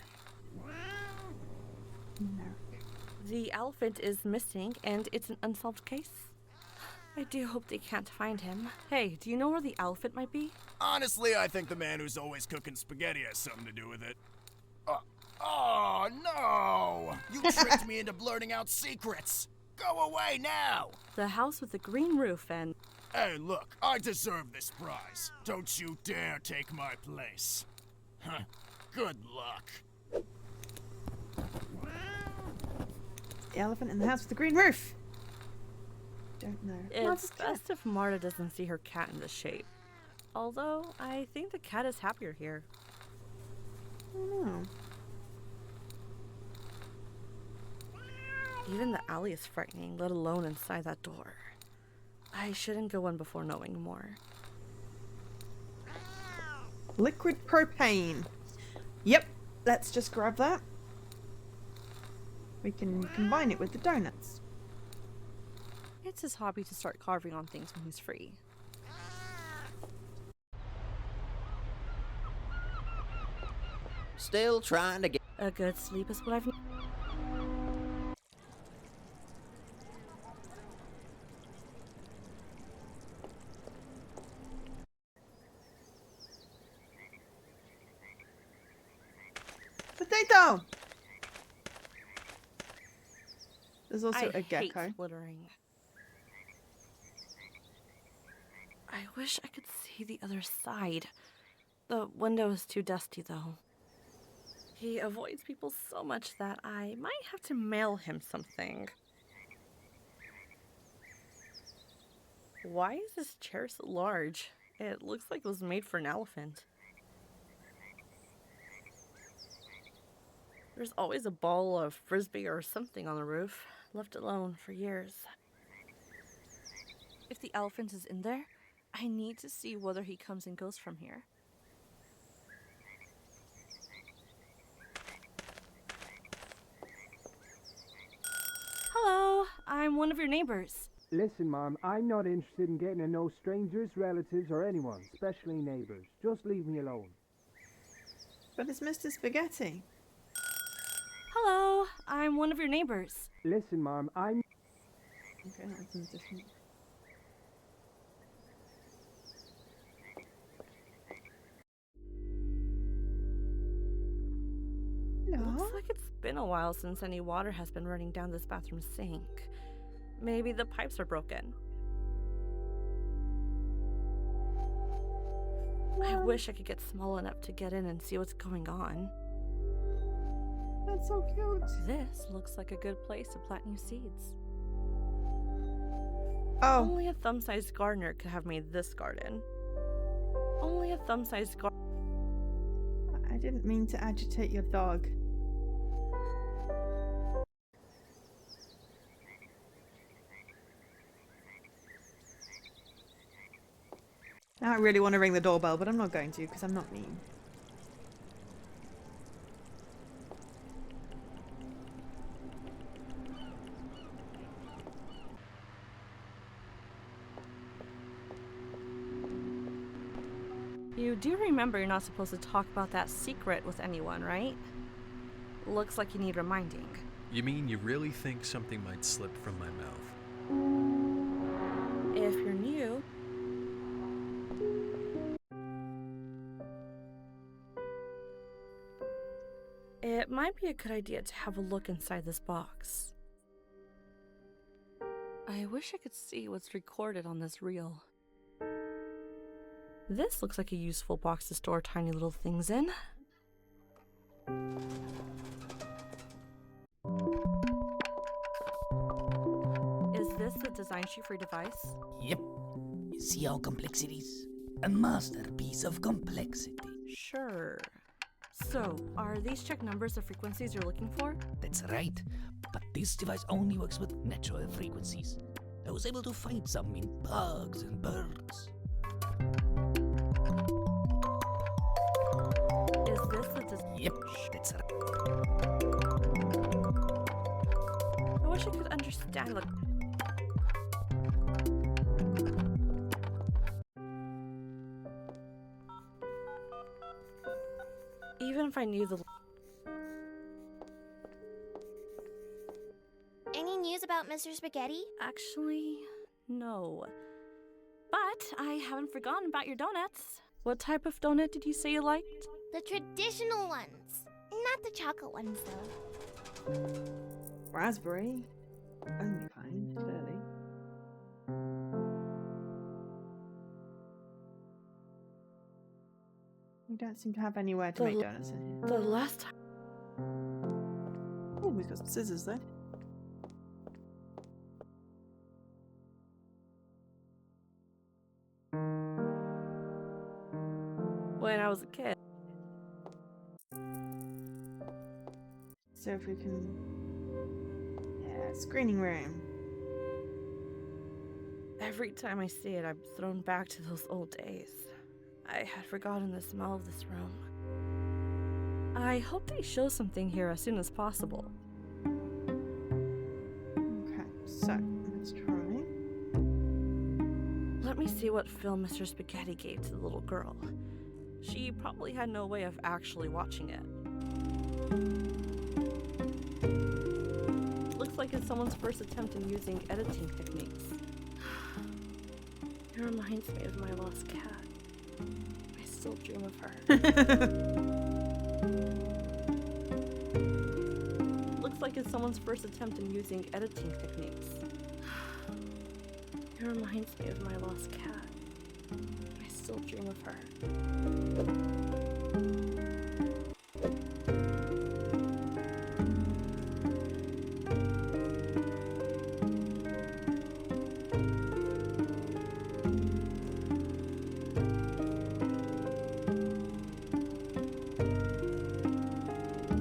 No. The elephant is missing, and it's an unsolved case. I do hope they can't find him. Hey, do you know where the elephant might be? Honestly, I think the man who's always cooking spaghetti has something to do with it. Oh, no! You tricked me into blurting out secrets! Go away now! The house with the green roof and... Hey, look, I deserve this prize. Don't you dare take my place. Huh. Good luck. The elephant in the house with the green roof. don't know. It's best if Marta doesn't see her cat in this shape. Although, I think the cat is happier here. I don't know. Even the alley is frightening, let alone inside that door. I shouldn't go in before knowing more. Liquid propane. Yep, let's just grab that. We can combine it with the donuts. It's his hobby to start carving on things when he's free. Still trying to get. A good sleep is what I've. Potato! There's also I a gecko. hate littering. I wish I could see the other side. The window is too dusty, though. He avoids people so much that I might have to mail him something. Why is this chair so large? It looks like it was made for an elephant. There's always a ball of frisbee or something on the roof, left alone for years. If the elephant is in there, I need to see whether he comes and goes from here. Hello, I'm one of your neighbors. Listen, Mom, I'm not interested in getting to know strangers, relatives, or anyone, especially neighbors. Just leave me alone. But it's Mr. Spaghetti. Hello, I'm one of your neighbors. Listen, Mom, I'm... Okay, that sounds different. Looks like it's been a while since any water has been running down this bathroom sink. Maybe the pipes are broken. I wish I could get small enough to get in and see what's going on. That's so cute. This looks like a good place to plant new seeds. Oh. Only a thumb-sized gardener could have made this garden. Only a thumb-sized garden. I didn't mean to agitate your dog. Now I really want to ring the doorbell, but I'm not going to because I'm not mean. You do remember you're not supposed to talk about that secret with anyone, right? Looks like you need reminding. You mean you really think something might slip from my mouth? If you're new... it might be a good idea to have a look inside this box. I wish I could see what's recorded on this reel. This looks like a useful box to store tiny little things in. Is this the design sheet for your device? Yep. You see how complex it is? A masterpiece of complexity. Sure. So, are these check numbers the frequencies you're looking for? That's right. But this device only works with natural frequencies. I was able to find some in bugs and birds. Is this the Yep, that's right. I wish I could understand the... Even if I knew the... Any news about Mr. Spaghetti? Actually, no. But I haven't forgotten about your donuts. What type of donut did you say you liked? The traditional ones. Not the chocolate ones, though. Raspberry. Only kind, clearly. We don't seem to have anywhere to make donuts in here. The last time... Oh, we've got some scissors though. when I was a kid. So if we can... Yeah, screening room. Every time I see it, I'm thrown back to those old days. I had forgotten the smell of this room. I hope they show something here as soon as possible. Okay, so let's try. Let me see what film Mr. Spaghetti gave to the little girl. She probably had no way of actually watching it. Looks like it's someone's first attempt in using editing techniques. It reminds me of my lost cat. I still dream of her. Looks like it's someone's first attempt in using editing techniques. It reminds me of my lost cat. I still dream of her.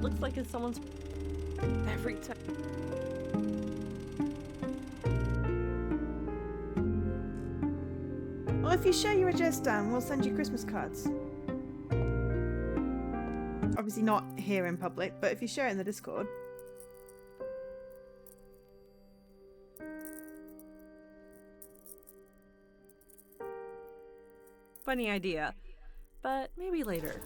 Looks like it's someone's every time. Well, if you share your address down, we'll send you Christmas cards. Obviously not here in public, but if you share it in the Discord. Funny idea, but maybe later.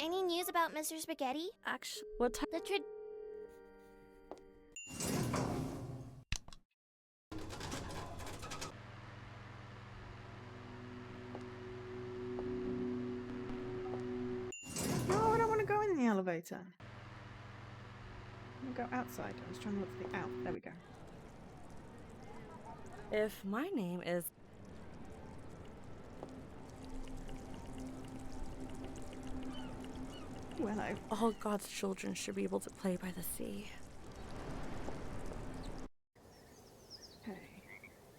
Any news about Mr. Spaghetti? Actually, what type? The No, I don't want to go in the elevator. I want to go outside. I was trying to look for the out. There we go. If my name is... Oh, hello. All God's children should be able to play by the sea. Okay.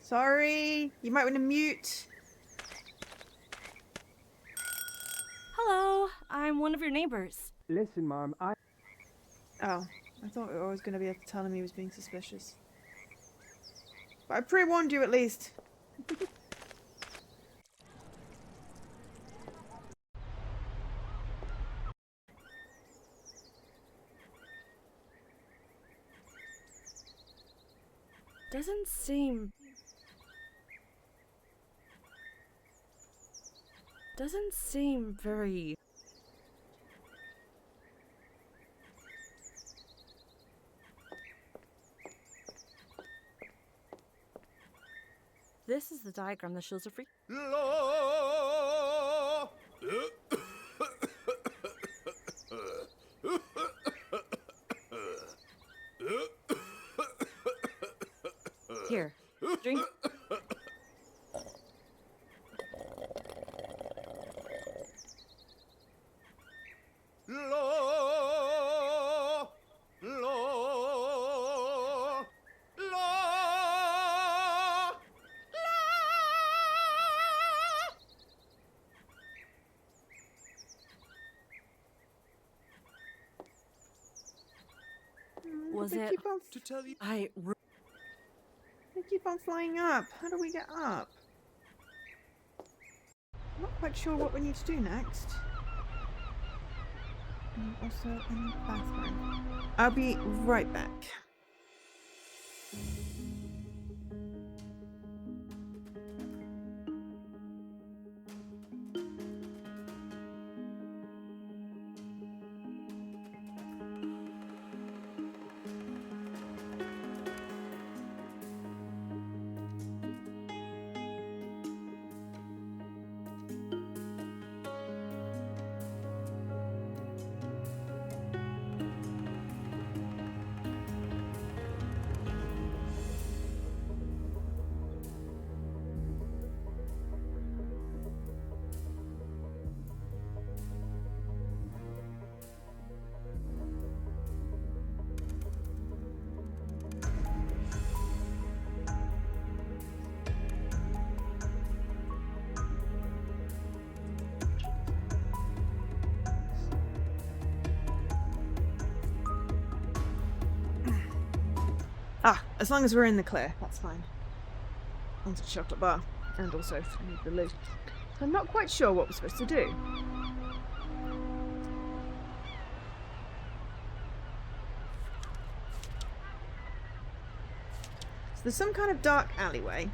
Sorry. You might want to mute. Hello, I'm one of your neighbors. Listen, Mom, Oh, I thought I was going to be able to tell him he was being suspicious. But I pre-warned you at least. Doesn't seem very... This is the diagram that shows a free... Here, drink. Was They it... keep on To tell you. They keep on flying up. How do we get up? I'm not quite sure what we need to do next. And also in the bathroom. I'll be right back. Ah, as long as we're in the clear, that's fine. Onto the chocolate bar, and also need the loot. I'm not quite sure what we're supposed to do. So there's some kind of dark alleyway.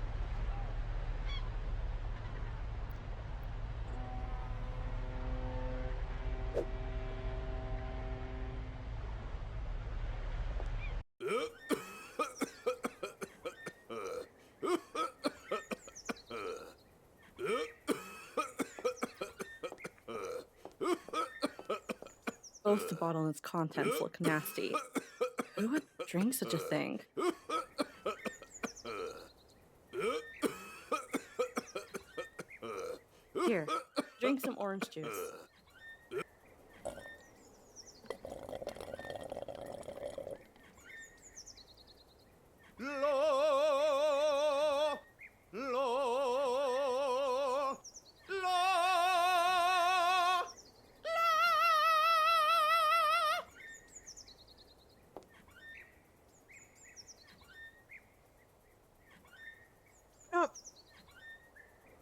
Both the bottle and its contents look nasty. Who would drink such a thing? Here, drink some orange juice. Oh.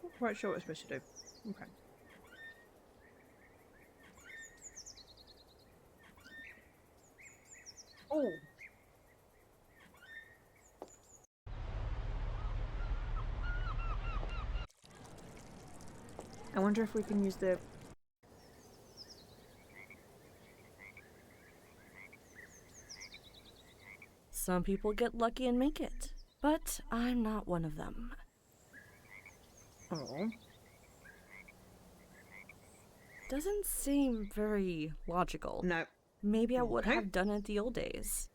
Not quite sure what we're supposed to do. Okay. Oh. I wonder if we can use the... Some people get lucky and make it, but I'm not one of them. Oh. Doesn't seem very logical. No. Maybe I would have done it the old days.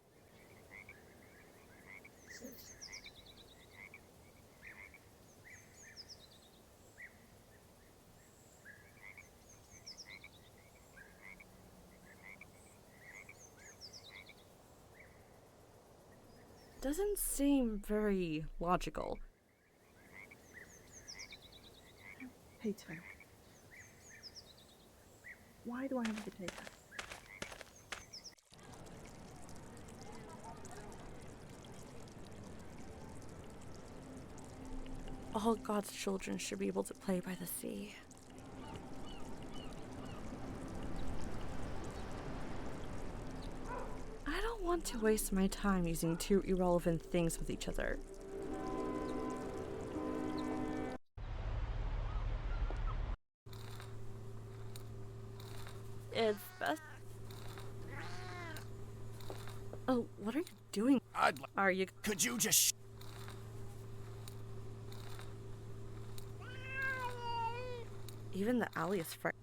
Doesn't seem very logical. Potato. Why do I have a potato? All God's children should be able to play by the sea. I don't want to waste my time using two irrelevant things with each other. It's best. Oh, what are you doing? Are you? Could you just? Even the alley is frightened.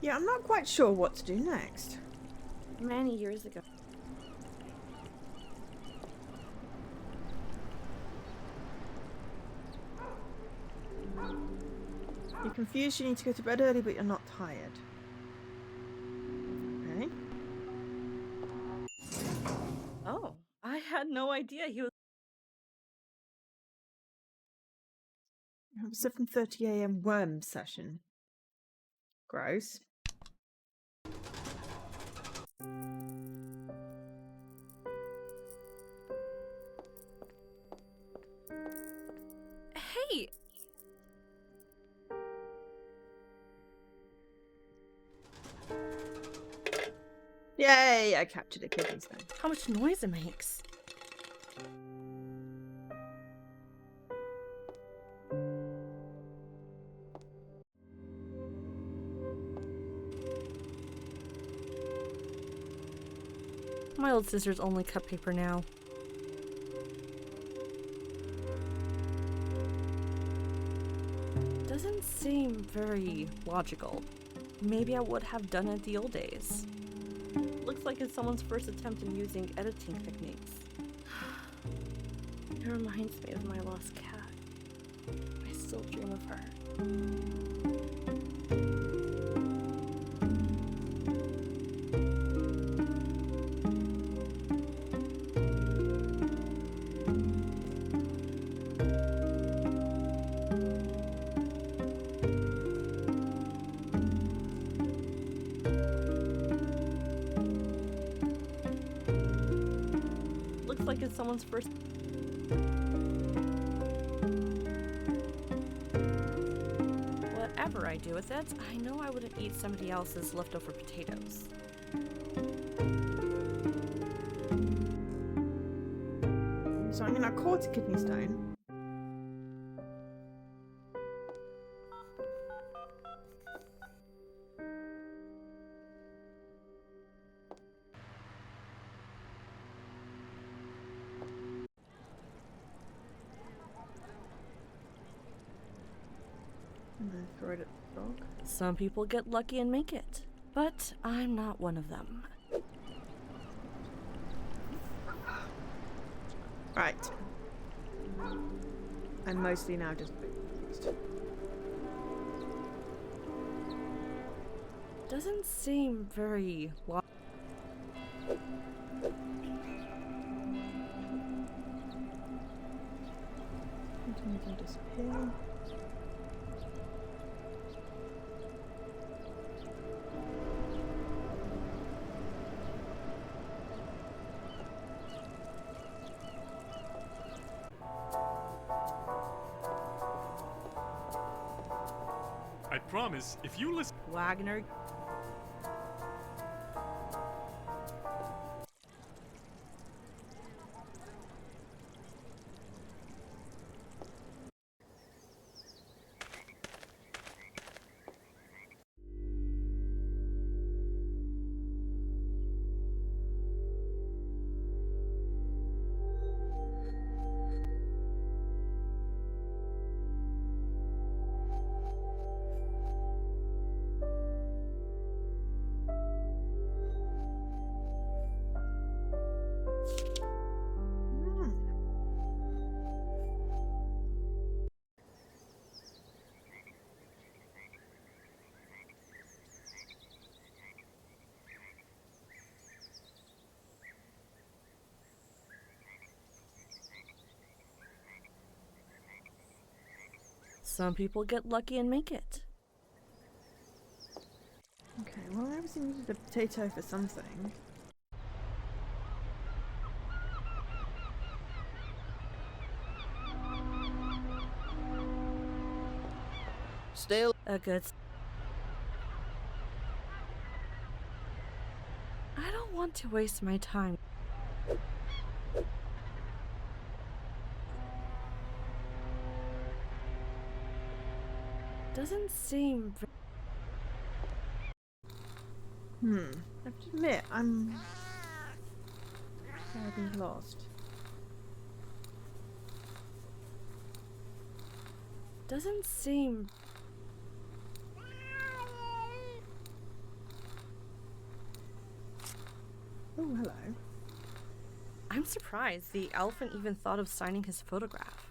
Yeah, I'm not quite sure what to do next. Many years ago. You're confused, you need to go to bed early, but you're not tired. Okay. Oh, I had no idea he was. You have a 7:30 AM worm session. Gross. Hey! Yay! I captured a kidney stone. How much noise it makes. My old sister's only cut paper now. Doesn't seem very logical. Maybe I would have done it the old days. Looks like it's someone's first attempt in using editing techniques. It reminds me of my lost cat. I still dream of her. someone's first. Whatever I do with it, I know I wouldn't eat somebody else's leftover potatoes. So I mean, I caught a kidney stone. And then throw it at the dog. Some people get lucky and make it, but I'm not one of them. Right. I'm mostly now just confused. Doesn't seem very Continue to disappear. I promise, if you listen. Wagner. Some people get lucky and make it. Okay, well, I obviously needed a potato for something. Still a good. I don't want to waste my time. Doesn't seem. I have to admit, I'm terribly lost. Doesn't seem. Oh, hello. I'm surprised the elephant even thought of signing his photograph.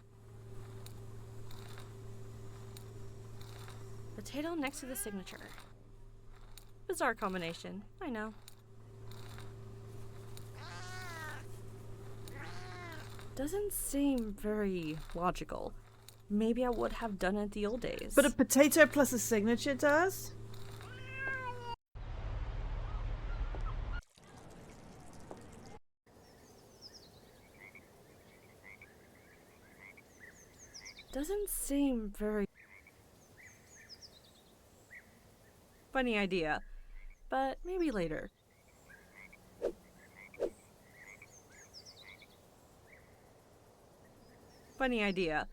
Potato next to the signature. Bizarre combination, I know. Doesn't seem very logical. Maybe I would have done it the old days. But a potato plus a signature does? Doesn't seem very. Funny idea, but maybe later. Funny idea.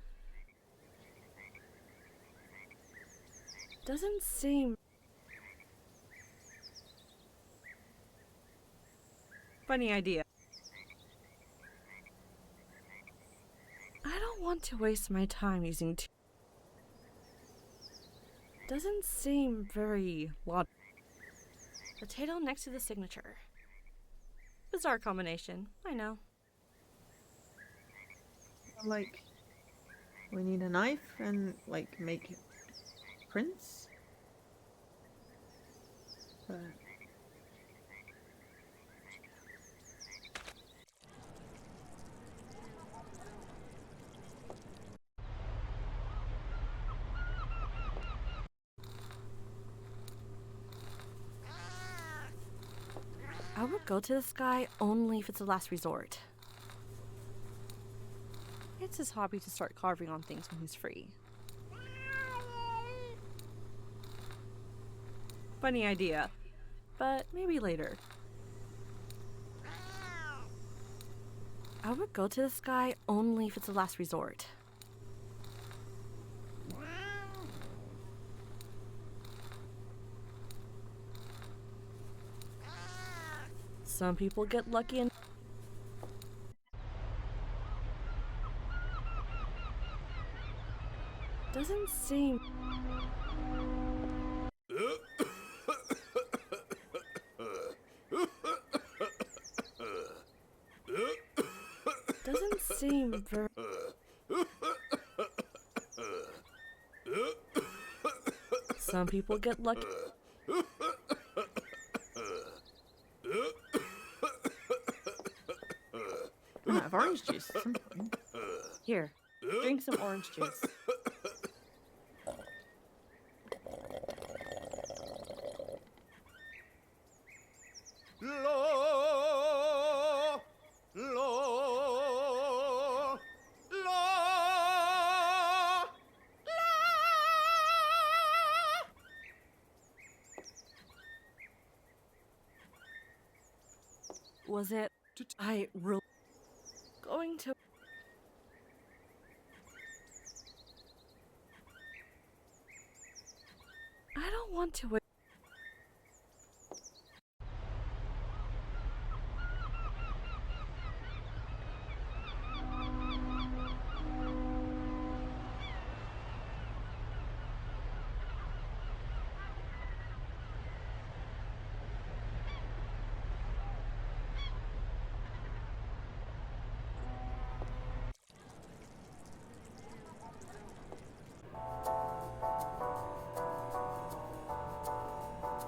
Doesn't seem. Funny idea. I don't want to waste my time using Doesn't seem very logical. Potato next to the signature. Bizarre combination, I know. Like, we need a knife and, like, make prints? But... I would go to this guy only if it's a last resort. it's his hobby to start carving on things when he's free. Funny idea, but maybe later. I would go to this guy only if it's a last resort. Some people get lucky and doesn't seem very some people get lucky. I might have orange juice at some point. Here, drink some orange juice. Was it? I really going to. I don't want to wait.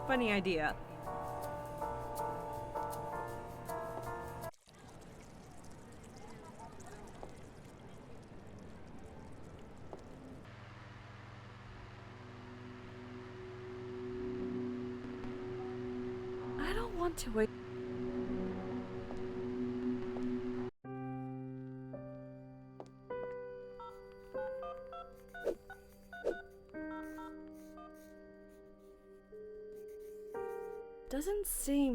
Funny idea. I don't want to wait. Doesn't seem.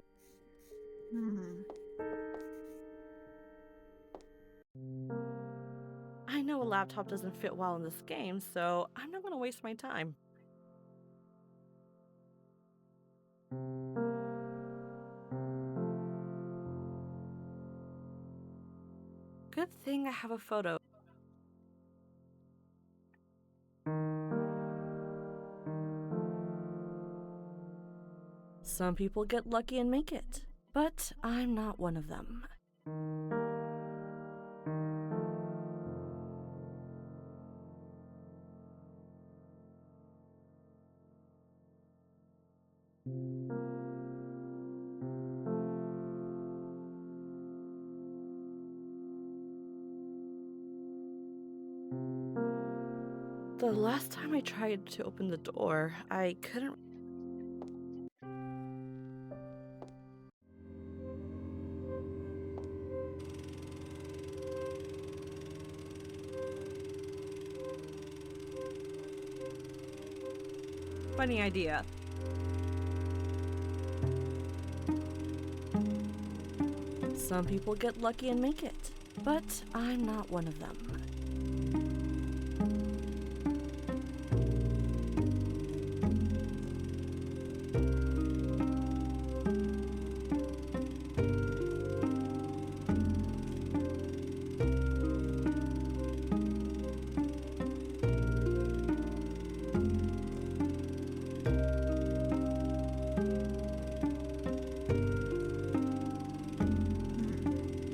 I know a laptop doesn't fit well in this game, so I'm not going to waste my time. Good thing I have a photo. Some people get lucky and make it, but I'm not one of them. The last time I tried to open the door, I couldn't. Funny idea. Some people get lucky and make it, but I'm not one of them.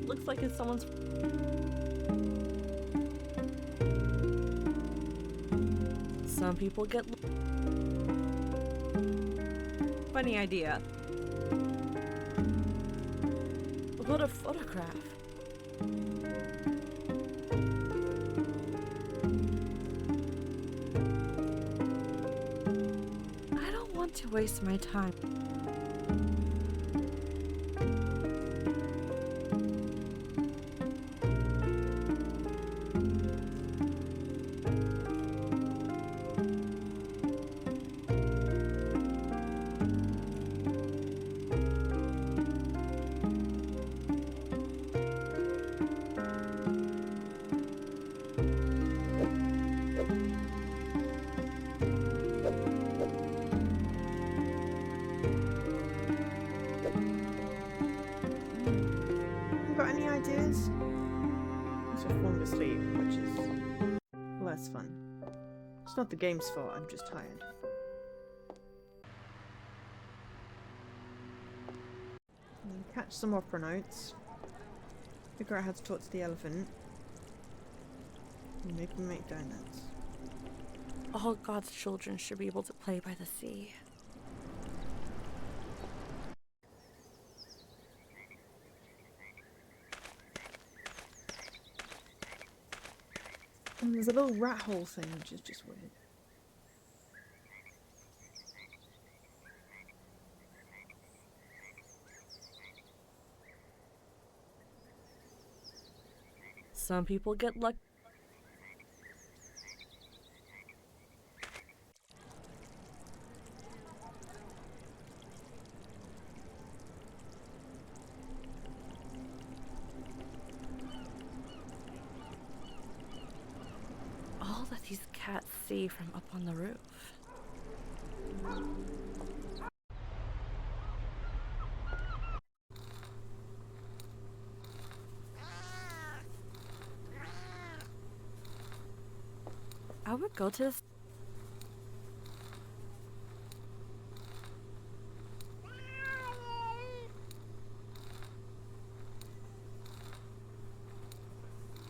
Looks like it's someone's. Some people get. Funny idea. What a photograph. I don't want to waste my time. I don't want to. kids. Also falling asleep, which is less fun. It's not the game's fault, I'm just tired. And then catch some opera notes. Figure out how to talk to the elephant. And make them make donuts. All God's children should be able to play by the sea. And there's a little rat hole thing, which is just weird. Some people get lucky. All that these cats see from up on the roof. I would go to this.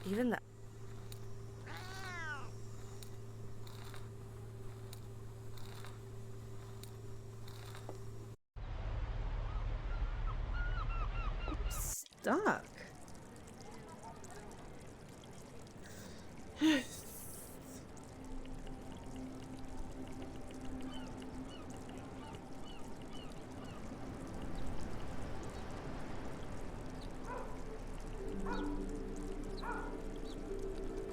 Even that. Stuck.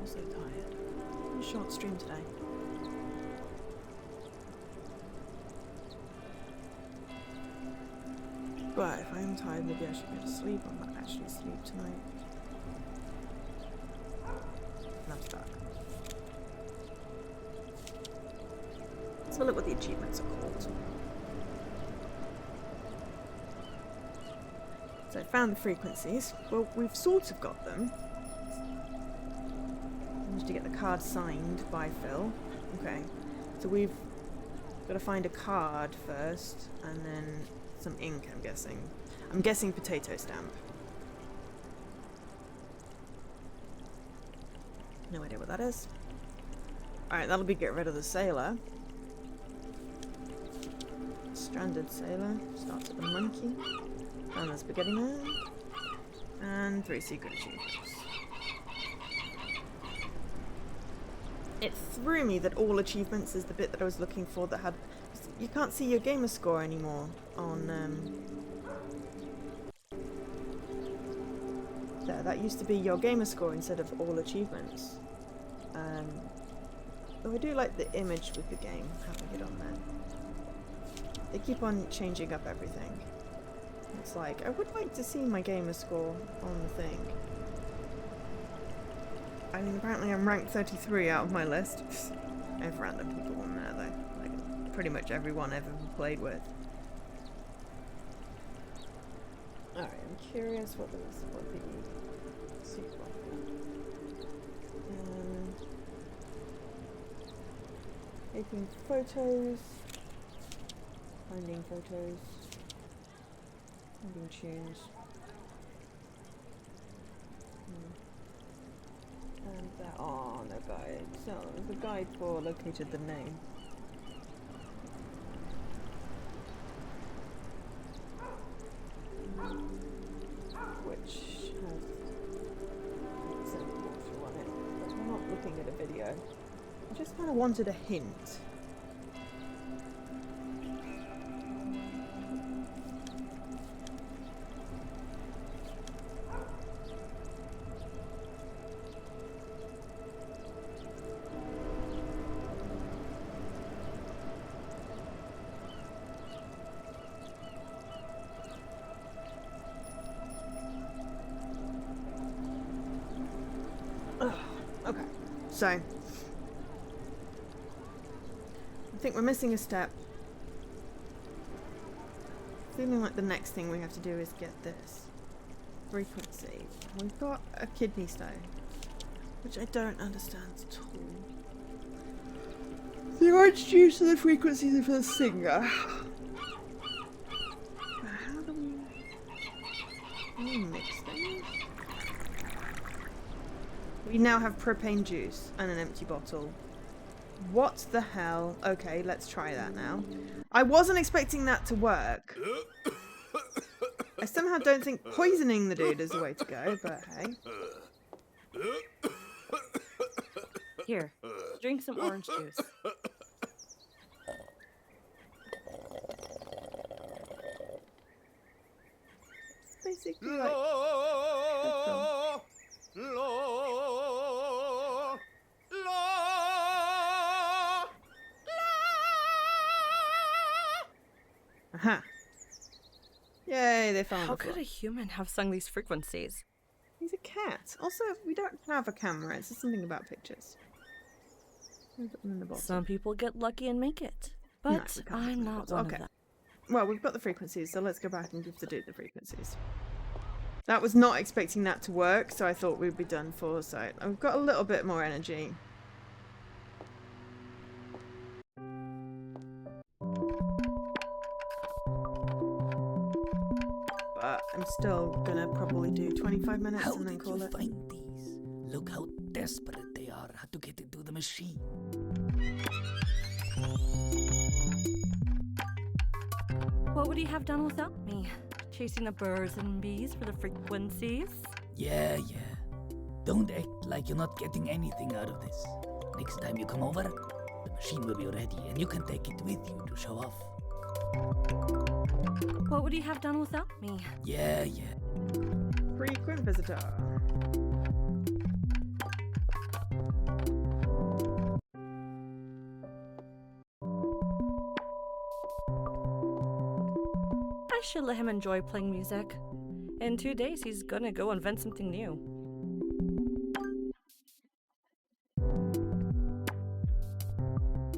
So tired. A short stream today. But if I am tired, maybe I should go to sleep. I might actually sleep tonight. And I'm stuck. Let's have a look what the achievements are called. So I found the frequencies. Well, we've sort of got them. Managed to get the card signed by Phil. Okay. So we've got to find a card first, and then some ink, I'm guessing. I'm guessing potato stamp. No idea what that is. Alright, that'll be get rid of the sailor. Stranded sailor. Starts with the monkey. And the spaghetti man. And 3 secret achievements. It threw me that all achievements is the bit that I was looking for that had... You can't see your gamer score anymore on... There, that used to be your gamer score instead of all achievements. Though I do like the image with the game, having it on there. They keep on changing up everything. It's like, I would like to see my gamer score on the thing. I mean, apparently I'm ranked 33 out of my list. I have random people on there though. Like, pretty much everyone I've ever played with. Alright, I'm curious what the sequel. Taking photos. Finding photos. Finding tunes. And there are no guides. So the guide for located the name. Which has some walkthrough on it. But we're not looking at a video. I just kind of wanted a hint. Okay, so I think we're missing a step. Feeling like the next thing we have to do is get this. frequency. We've got a kidney stone, which I don't understand at all. The orange juice and the frequencies of the singer. How do we mix things? We now have propane juice and an empty bottle. What the hell? Okay, let's try that now. I wasn't expecting that to work. I somehow don't think poisoning the dude is the way to go, but hey. Here, drink some orange juice. It's basically like aha. Yay, they found How the could floor. a human have sung these frequencies? He's a cat. Also, we don't have a camera. It's just something about pictures. We'll put them in the bottom. Some people get lucky and make it, but No, we can't put them in I'm the not bottom. one Okay. of them. Well, we've got the frequencies, so let's go back and give the dude the frequencies. That was not expecting that to work, so I thought we'd be done for. So I've got a little bit more energy. But I'm still gonna probably do 25 minutes How and then did call you it. find these? Look how desperate they are to get into the machine. What would he have done without me? Chasing the birds and bees for the frequencies? Yeah. Don't act like you're not getting anything out of this. Next time you come over, the machine will be ready and you can take it with you to show off. What would he have done without me? Yeah. Frequent visitor. I should let him enjoy playing music. In 2 days, he's gonna go invent something new.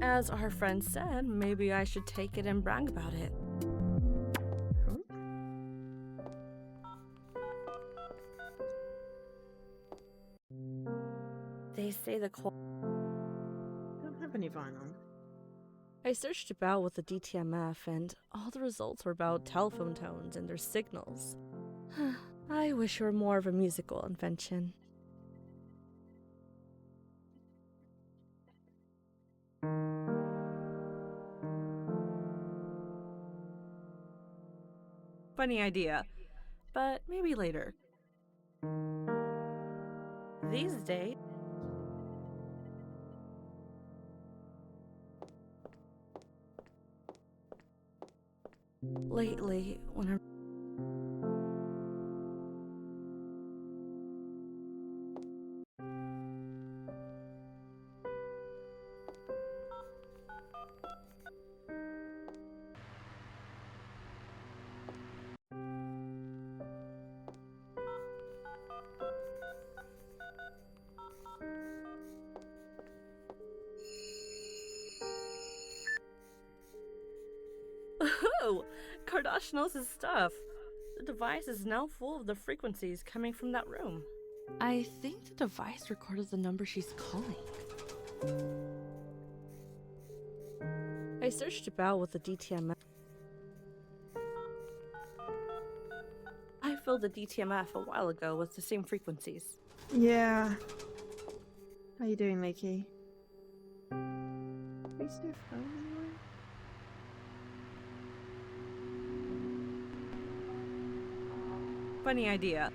As our friend said, maybe I should take it and brag about it. Cool. They say the cold. I don't have any vinyl. I searched about with the DTMF, and all the results were about telephone tones and their signals. I wish it were more of a musical invention. Funny idea, but maybe later. These days, lately, when I'm oh, Kardashian knows his stuff. The device is now full of the frequencies coming from that room. I think the device recorded the number she's calling. I searched about with the DTMF. I filled the DTMF a while ago with the same frequencies. Yeah. How you doing, Leaky? We still phone anyway? Funny idea.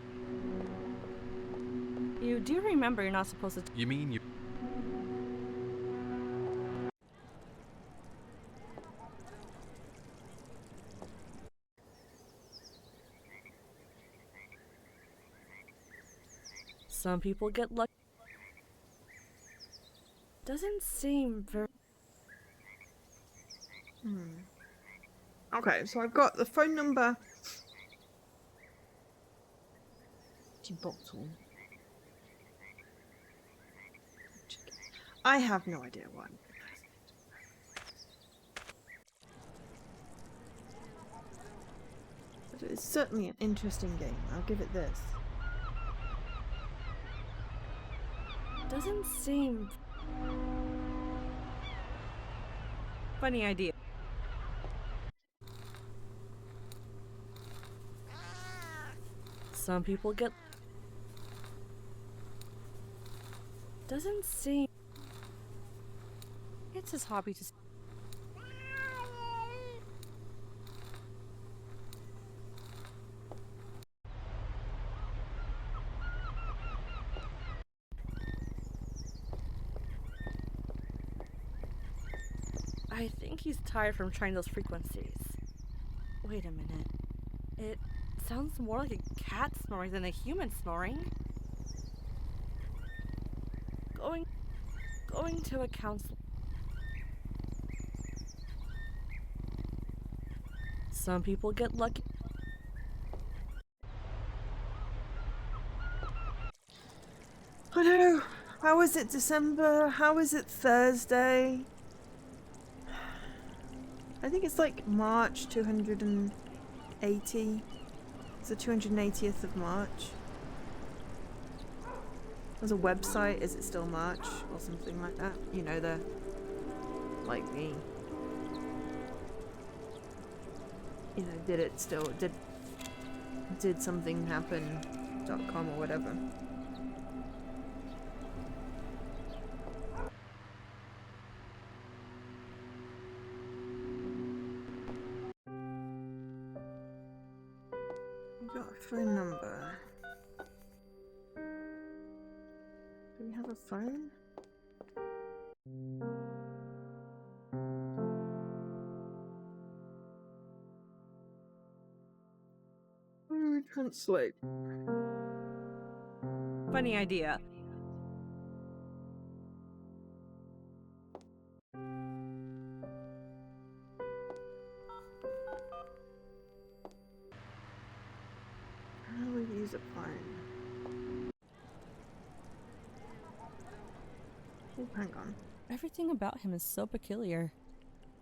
You do remember you're not supposed to. You mean you... Some people get lucky. Doesn't seem very. Okay, so I've got the phone number. Bottle. I have no idea why. It's certainly an interesting game, I'll give it this. Doesn't seem... Funny idea. Some people get... Doesn't seem... It's his hobby to... I think he's tired from trying those frequencies. Wait a minute. It sounds more like a cat snoring than a human snoring. Going to a council. Some people get lucky. Oh no! How is it December? How is it Thursday? I think it's like March 280. It's the 280th of March. There's a website, is it still March? Or something like that. You know, the... like the... You know, did it still... Did something happen.com or whatever. Got a phone number. Do we have a phone? Translate. Funny idea. How do we use a phone? Oh, hang on. Everything about him is so peculiar.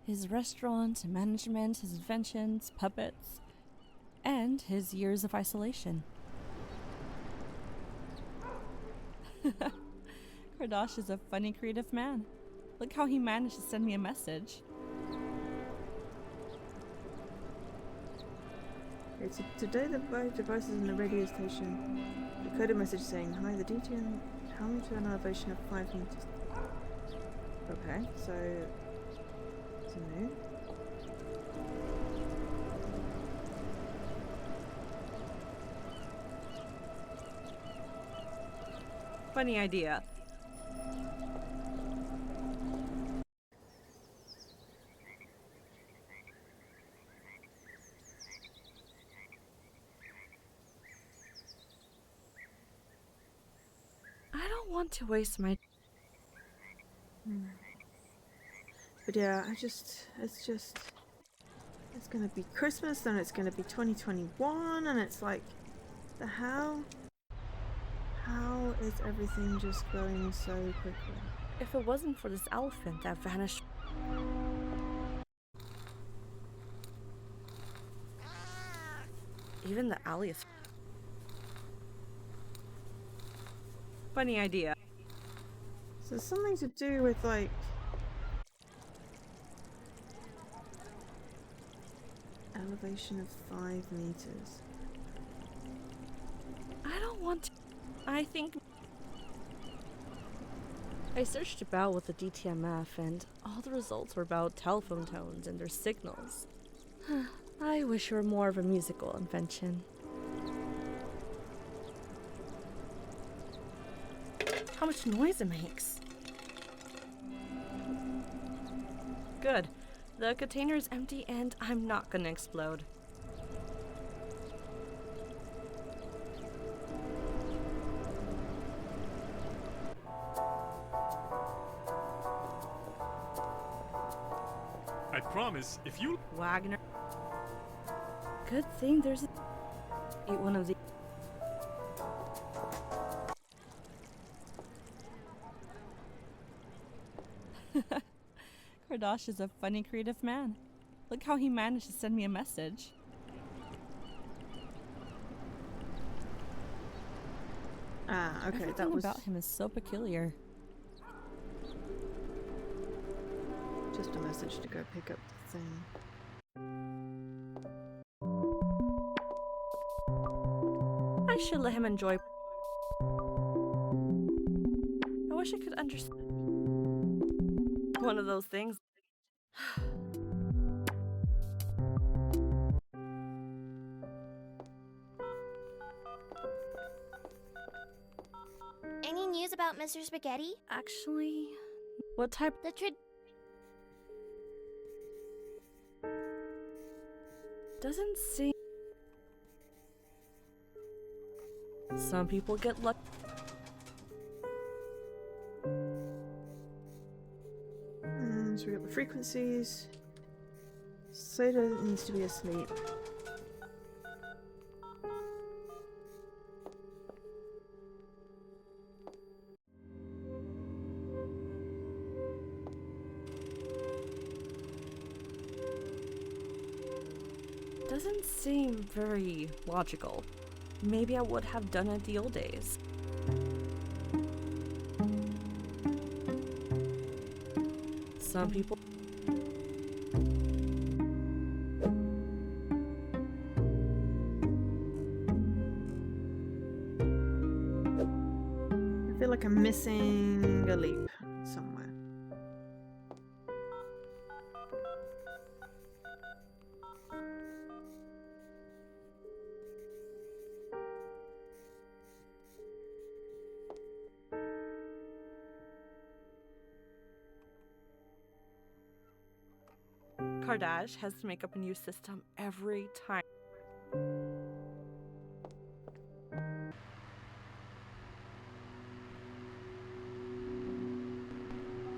His restaurant, management, his inventions, puppets, and his years of isolation. Kardash is a funny, creative man. Look how he managed to send me a message. Okay, so today the devices in the radio station decoded a message saying, "Hi, the DTM come to an elevation of 5 meters." Okay, so it's new. Funny idea. I don't want to waste my... But yeah, it's gonna be Christmas, then it's gonna be 2021, and it's like, the hell? How is everything just going so quickly? If it wasn't for this elephant that vanished... Even the alley is... Funny idea. So it's something to do with like... elevation of 5 meters. I don't want to... I think... I searched about with the DTMF and all the results were about telephone tones and their signals. I wish it were more of a musical invention. How much noise it makes. Good. The container is empty and I'm not gonna explode. I promise, if you... Wagner. Good thing there's eat one of the... Kardash is a funny, creative man. Look how he managed to send me a message. Ah, okay, Everything that was about him is so peculiar. just a message to go pick up the thing. I should let him enjoy. I wish I could understand one of those things. Any news about Mr. Spaghetti? Actually, what type? The Doesn't seem. Some people get lucky. So we got the frequencies. Slater needs to be asleep. Doesn't seem very logical. Maybe I would have done it the old days. Some people. I feel like I'm missing a leap somewhere. Kardash has to make up a new system every time.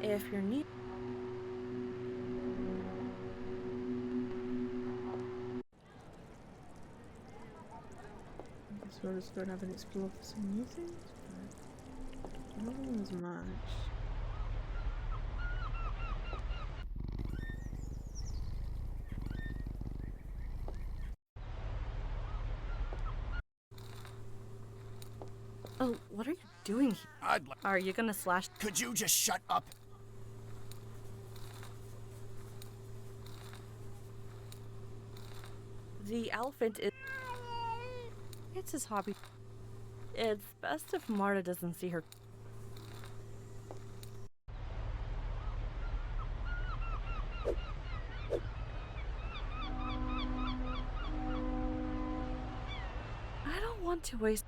If you're new. I guess we'll just go and have an explore for some new things, but not as much. Oh, what are you doing here? Are you gonna slash? Could you just shut up? The elephant is. It's his hobby. It's best if Marta doesn't see her. I don't want to waste.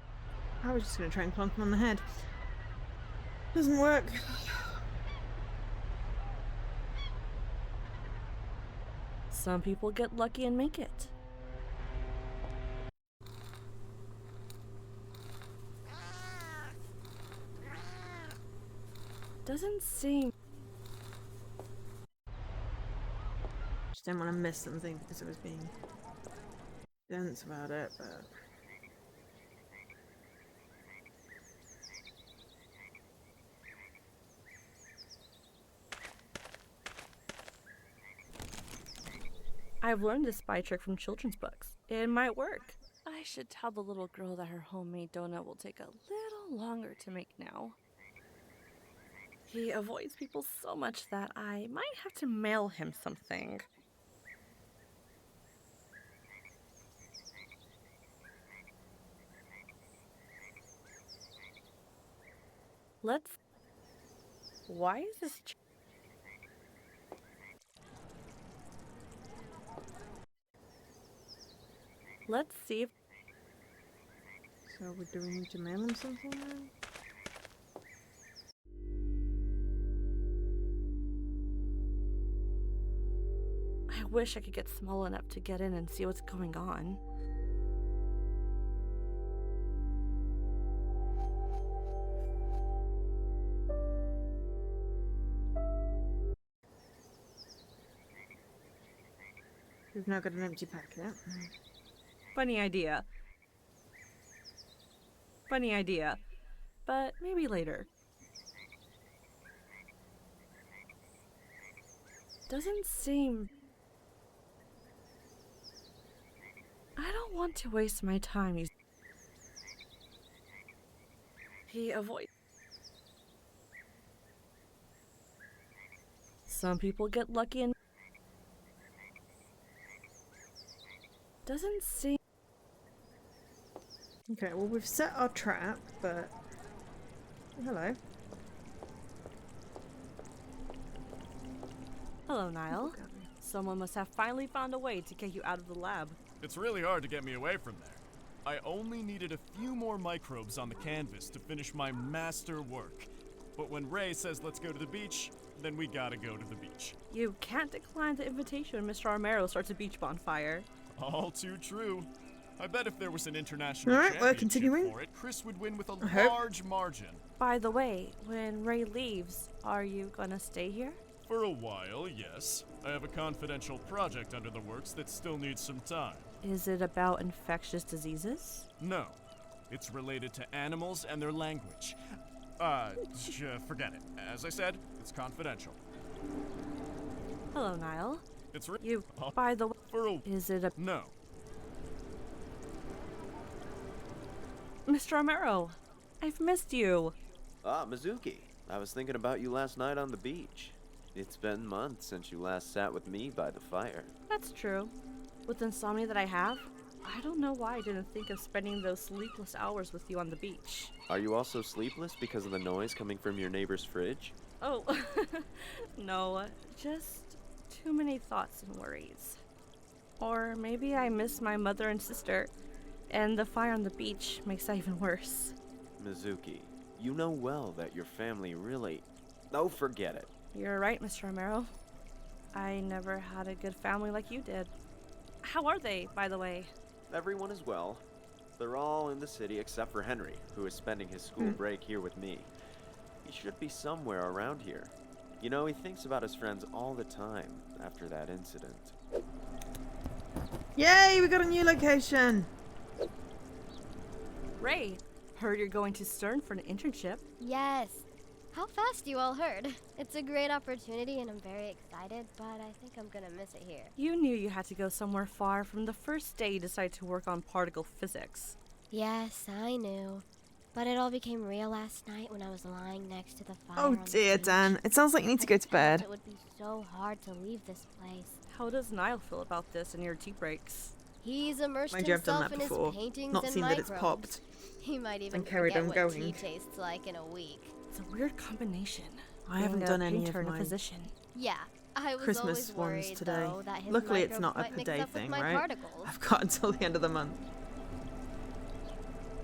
I was just gonna try and plonk him on the head. Doesn't work. Some people get lucky and make it. Doesn't seem. Just didn't want to miss something because I was being dense about it, but. I've learned this spy trick from children's books. It might work. I should tell the little girl that her homemade donut will take a little longer to make now. He avoids people so much that I might have to mail him something. Let's... Why is this... Let's see if... So do we need to mail him something then? I wish I could get small enough to get in and see what's going on. We've now got an empty packet. Funny idea. Funny idea. But maybe later. Doesn't seem... I don't want to waste my time. avoid. Some people get lucky and doesn't seem. Okay, well, we've set our trap, but... Hello. Hello, Niall. Someone must have finally found a way to get you out of the lab. It's really hard to get me away from there. I only needed a few more microbes on the canvas to finish my master work. But when Ray says let's go to the beach, then we gotta go to the beach. You can't decline the invitation when Mr. Armero starts a beach bonfire. All too true. I bet if there was an international Alright, we're championship continuing. for it, Chris would win with a I hope. large margin. By the way, when Ray leaves, are you gonna stay here? For a while, yes. I have a confidential project under the works that still needs some time. Is it about infectious diseases? No. It's related to animals and their language. Forget it. As I said, it's confidential. Hello, Niall. It's by the way, for a is it a no. Mr. Armero, I've missed you. Ah, Mizuki. I was thinking about you last night on the beach. It's been months since you last sat with me by the fire. That's true. With the insomnia that I have, I don't know why I didn't think of spending those sleepless hours with you on the beach. Are you also sleepless because of the noise coming from your neighbor's fridge? Oh, no, just too many thoughts and worries. Or maybe I miss my mother and sister, and the fire on the beach makes that even worse. Mizuki, you know well that your family really... Oh, forget it. You're right, Mr. Armero. I never had a good family like you did. How are they, by the way? Everyone is well. They're all in the city except for Henry, who is spending his school break here with me. He should be somewhere around here. You know, he thinks about his friends all the time after that incident. Yay, we got a new location! Ray, heard you're going to Stern for an internship. Yes. How fast you all heard. It's a great opportunity and I'm very excited, but I think I'm gonna miss it here. You knew you had to go somewhere far from the first day you decided to work on particle physics. Yes, I knew. But it all became real last night when I was lying next to the fire. Oh dear, Dan. It sounds like you need to go to bed. It would be so hard to leave this place. How does Niall feel about this and your tea breaks? He's immersed Mind you, I've done himself that in his before. paintings Not and seen that it's microbes. popped. He might even And carried forget on what going. tea tastes like in a week. It's a weird combination. I haven't Being a done any of painter and a mine. physician. Yeah, I was Christmas always worried, ones today. though, that his Luckily, it's not microbes a might per mix day up with thing, my right? particles. I've got until the end of the month.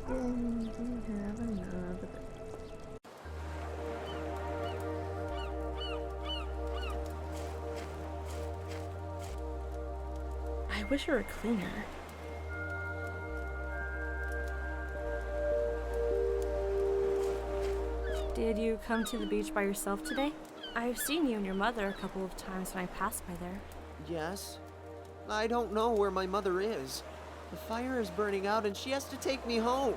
Then we have another bit. I wish you were cleaner. Did you come to the beach by yourself today? I've seen you and your mother a couple of times when I passed by there. Yes? I don't know where my mother is. The fire is burning out and she has to take me home.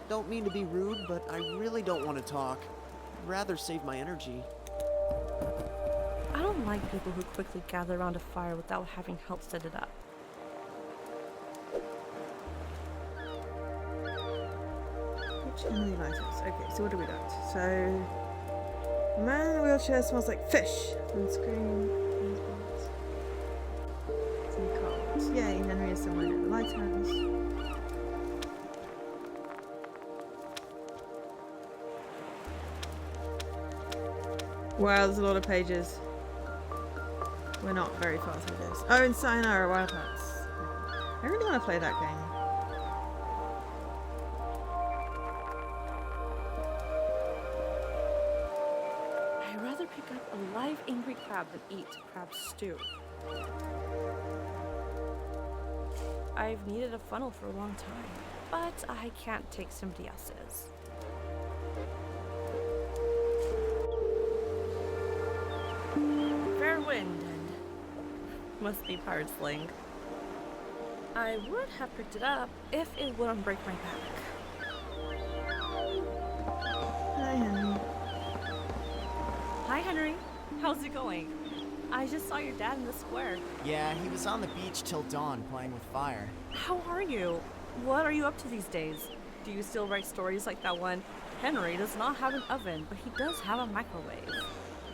Don't mean to be rude, but I really don't want to talk. I'd rather save my energy. I don't like people who quickly gather around a fire without having help set it up. Which Henry lighters? Okay, so what do we got? So, man in the wheelchair smells like fish. On screen. Some cards. Yay, Henry is somewhere near the lighthouse. Wow, there's a lot of pages. We're not very far through this. Oh, and Sayonara Wild Hearts. I really want to play that game. I'd rather pick up a live angry crab than eat crab stew. I've needed a funnel for a long time, but I can't take somebody else's. Fair wind and must be pirate slang. I would have picked it up if it wouldn't break my back. Hi, Henry. Hi, Henry. How's it going? I just saw your dad in the square. Yeah, he was on the beach till dawn playing with fire. How are you? What are you up to these days? Do you still write stories like that one? Henry does not have an oven, but he does have a microwave.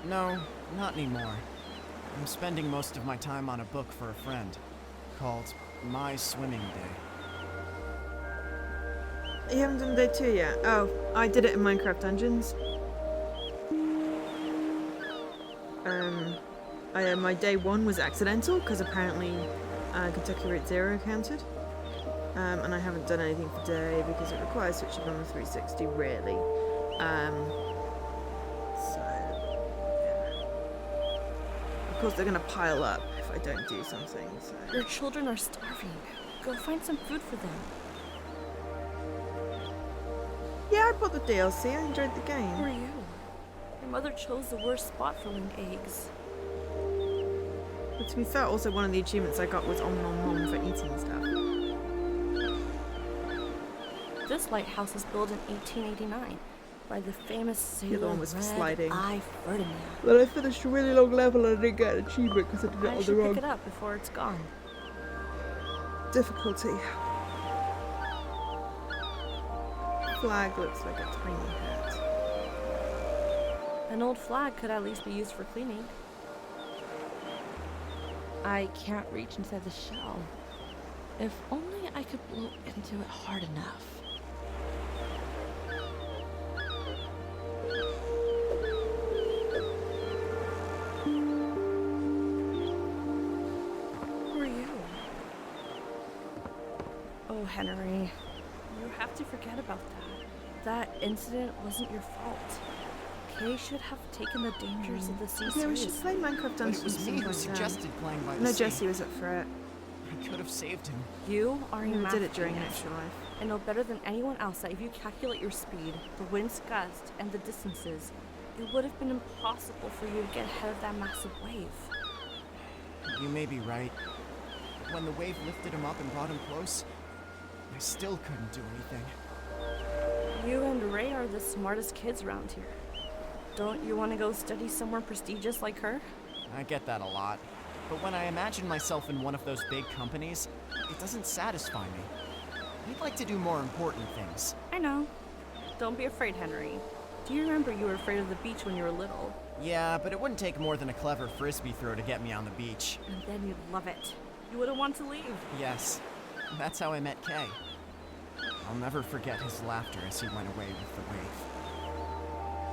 No, not anymore. I'm spending most of my time on a book for a friend called My Swimming Day. You haven't done day 2 yet? Oh, I did it in Minecraft Dungeons. My day 1 was accidental because apparently Kentucky Route Zero counted. And I haven't done anything for day because it requires switching on the 360 really. So yeah. Of course they're gonna pile up if I don't do something. So. Your children are starving. Go find some food for them. Yeah, I bought the DLC. I enjoyed the game. Who are you? Your mother chose the worst spot for laying eggs. But to be fair, also one of the achievements I got was Om Nom Nom for eating stuff. This lighthouse was built in 1889 by the famous sailor The other one was for sliding. I. Ferdinand. Well, I finished a really long level and I didn't get an achievement because I did it I on the should wrong pick it up before it's gone. difficulty. Flag looks like a tiny hat. An old flag could at least be used for cleaning. I can't reach inside the shell. If only I could blow into it hard enough. Who are you? Oh, Henry. You have to forget about that. That incident wasn't your fault. Kay should have taken the dangers of the sea Yeah, we should seriously. play Minecraft Dungeons. But it was me who suggested playing by the No, sea. Jesse was up for it. I could have saved him. You are a We math did it during genius. Extra Life. I know better than anyone else that if you calculate your speed, the wind's gust, and the distances, it would have been impossible for you to get ahead of that massive wave. You may be right. But when the wave lifted him up and brought him close, I still couldn't do anything. You and Ray are the smartest kids around here. Don't you want to go study somewhere prestigious like her? I get that a lot. But when I imagine myself in one of those big companies, it doesn't satisfy me. I'd like to do more important things. I know. Don't be afraid, Henry. Do you remember you were afraid of the beach when you were little? Yeah, but it wouldn't take more than a clever frisbee throw to get me on the beach. And then you'd love it. You wouldn't want to leave. Yes, that's how I met Kay. I'll never forget his laughter as he went away with the wave.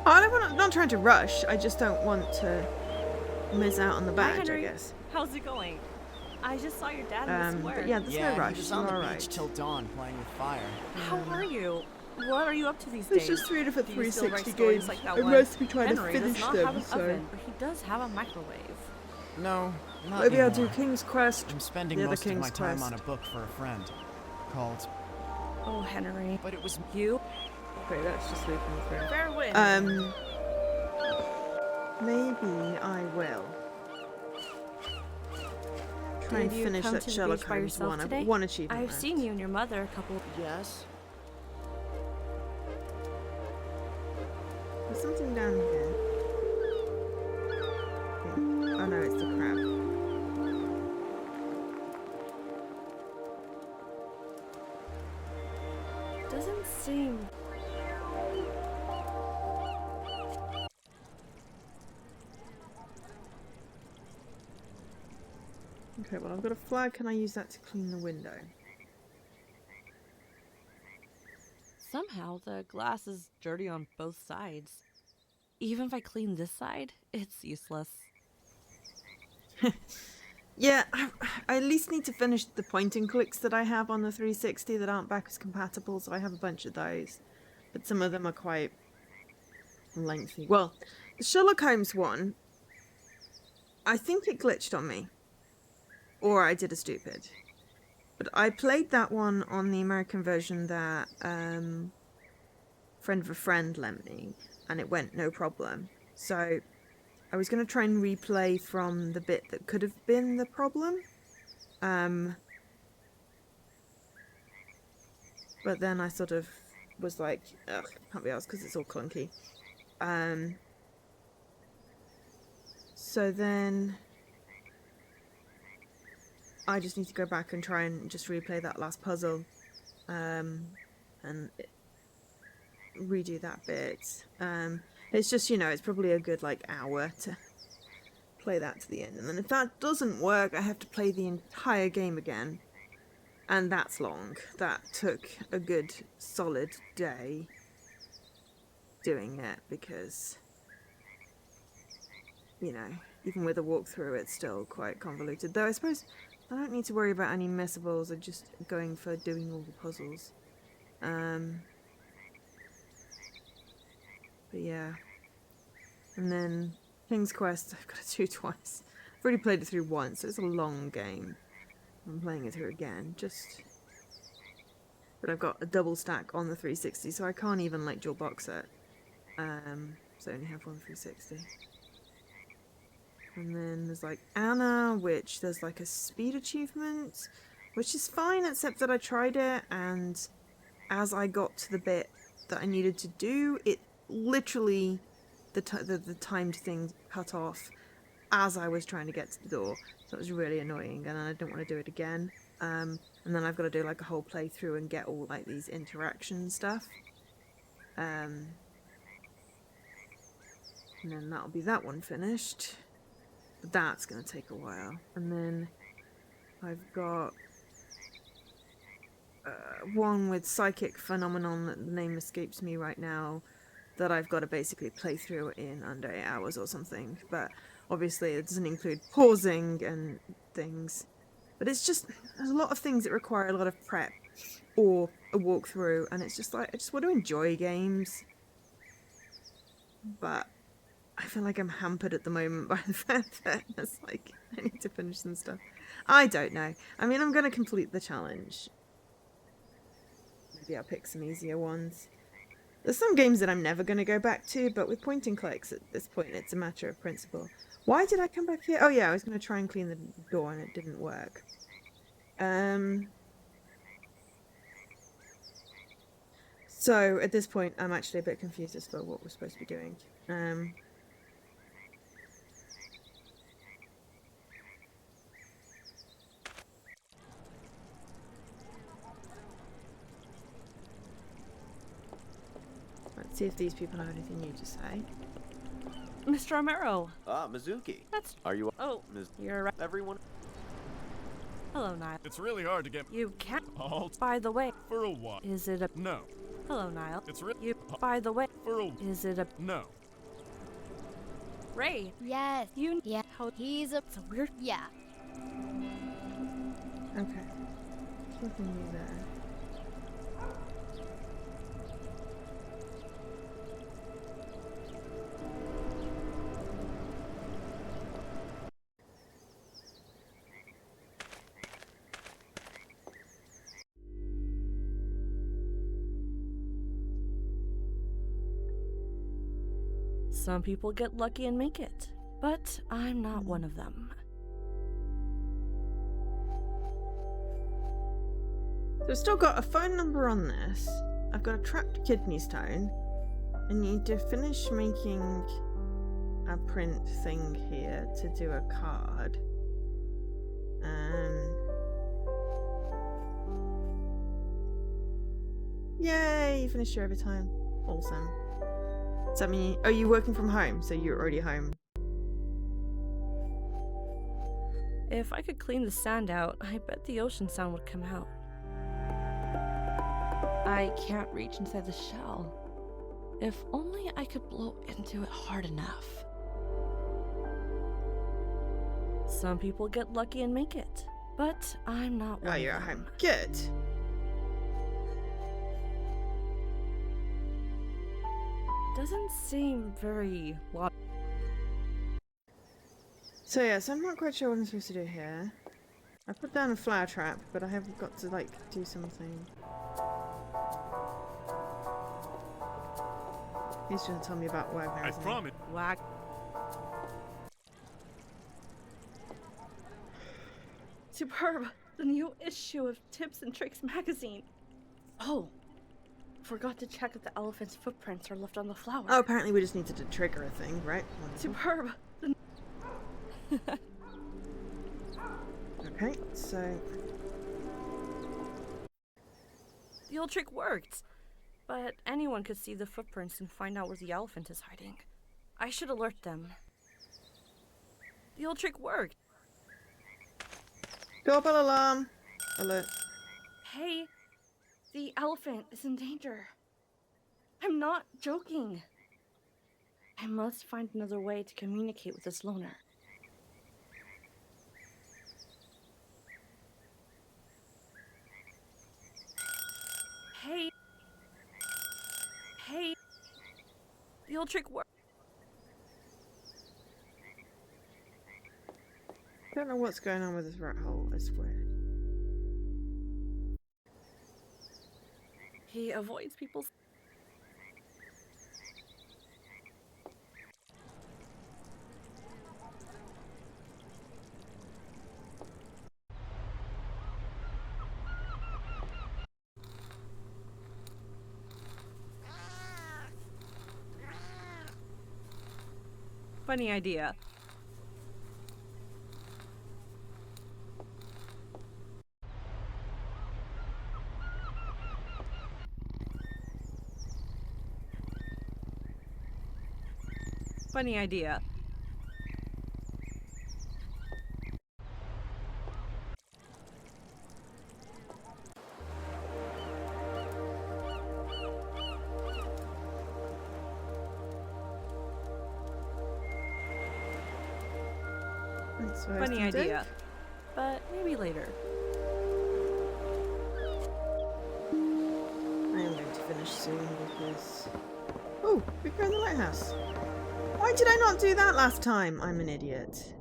I'm not trying to rush. I just don't want to miss out on the Hi, badge, I Henry. guess. How's it going? I just saw your dad in the square. But yeah, there's no rush. he was on the You're beach alright. till dawn playing with fire. How are you? What are you up to these There's days? just 3 different Do you still write 360 stories games. like that I'm one? supposed to be trying Henry to finish does not them, have an so... oven, but he does have a microwave. No, not Maybe I'll do anymore. King's Quest. I'm spending the other most of King's my time Quest. on a book for a friend called... Oh, Henry. But it was you. Okay, that's just sweeping through. Fair win. Maybe I will. Try and Did you finish come that to the Sherlock beach by Holmes yourself one. I've today? got one achievement I've left. seen you and your mother a couple. Yes? There's something down here. Oh no, it's the crab. Doesn't seem. Okay, well I've got a flag. Can I use that to clean the window? Somehow the glass is dirty on both sides. Even if I clean this side, it's useless. Yeah, I at least need to finish the point and clicks that I have on the 360 that aren't backwards compatible, so I have a bunch of those. But some of them are quite lengthy. Well, the Sherlock Holmes one, I think it glitched on me. Or I did a stupid. But I played that one on the American version that friend of a friend lent me, and it went no problem. So I was going to try and replay from the bit that could have been the problem. But then I sort of was like, ugh, can't be asked because it's all clunky. So then I just need to go back and try and just replay that last puzzle. And redo that bit. It's just, you know, it's probably a good like hour to play that to the end, and then if that doesn't work, I have to play the entire game again, and that's long. That took a good solid day doing it, because, you know, even with a walkthrough, it's still quite convoluted. Though I suppose I don't need to worry about any missables. I'm just going for doing all the puzzles. But yeah. And then King's Quest, I've got to do twice. I've already played it through once, so it's a long game. I'm playing it through again, but I've got a double stack on the 360, so I can't even like dual box it. So I only have one 360. And then there's like Anna, which there's like a speed achievement, which is fine, except that I tried it, and as I got to the bit that I needed to do, it literally, the timed thing cut off as I was trying to get to the door. So it was really annoying, and I didn't want to do it again. And then I've got to do like a whole playthrough and get all like these interaction stuff. And then that'll be that one finished. But that's going to take a while. And then I've got one with Psychic Phenomenon, that the name escapes me right now, that I've got to basically play through in under 8 hours or something. But obviously it doesn't include pausing and things. But it's just, there's a lot of things that require a lot of prep or a walkthrough, and it's just like, I just want to enjoy games. But I feel like I'm hampered at the moment by the fact that it's like, I need to finish some stuff. I don't know. I mean, I'm going to complete the challenge. Maybe I'll pick some easier ones. There's some games that I'm never going to go back to, but with point and clicks at this point, it's a matter of principle. Why did I come back here? Oh yeah, I was going to try and clean the door and it didn't work. So at this point, I'm actually a bit confused as to what we're supposed to be doing. Let's see if these people have anything new to say. Mr. Romero. Ah, Mizuki. That's... Are you... Oh, Ms. you're right. Everyone... Hello, Niall. It's really hard to get... You can't... Halt. By the way... For a what? Is it a... No. Hello, Niall. It's really... You... By the way... For a... Is it a... No. Ray. Yes. You... Yeah. How... He's a... It's a weird... Yeah. Okay. There's nothing new there. Some people get lucky and make it, but I'm not one of them. So I've still got a phone number on this. I've got a trapped kidney stone. I need to finish making a print thing here to do a card. Yay! You finished your overtime. Awesome. Does that mean... Oh, you're working from home, so you're already home. If I could clean the sand out, I bet the ocean sound would come out. I can't reach inside the shell. If only I could blow into it hard enough. Some people get lucky and make it, but I'm not one Oh, of you're at them. home. Good. Doesn't seem very logical. So yeah, so I'm not quite sure what I'm supposed to do here. I put down a flower trap, but I have got to like do something. He's going to tell me about Wagner. I promise. Superb! The new issue of Tips and Tricks magazine. Oh, forgot to check if the elephant's footprints are left on the flower. Oh, apparently we just needed to trigger a thing, right? Wonderful. Superb! Okay, so... The old trick worked. But anyone could see the footprints and find out where the elephant is hiding. I should alert them. The old trick worked. Doorbell alarm. Alert. Hey, the elephant is in danger. I'm not joking. I must find another way to communicate with this loner. Hey. Hey. The old trick worked. Don't know what's going on with this rat hole. It's weird. He avoids people's... Funny idea. Funny idea. Funny idea. But maybe later. I am going to finish soon because... Oh, we go in the lighthouse. Why did I not do that last time? I'm an idiot.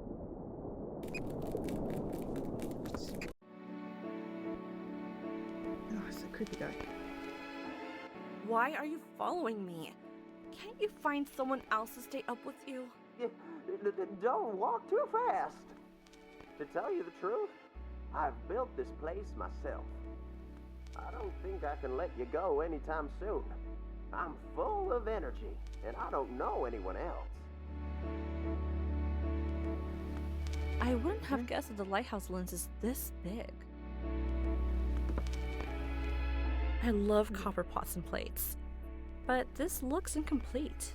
Oh, it's a creepy guy. Why are you following me? Can't you find someone else to stay up with you? Don't walk too fast. To tell you the truth, I've built this place myself. I don't think I can let you go anytime soon. I'm full of energy, and I don't know anyone else. I wouldn't have guessed that the lighthouse lens is this big. I love copper pots and plates, but this looks incomplete.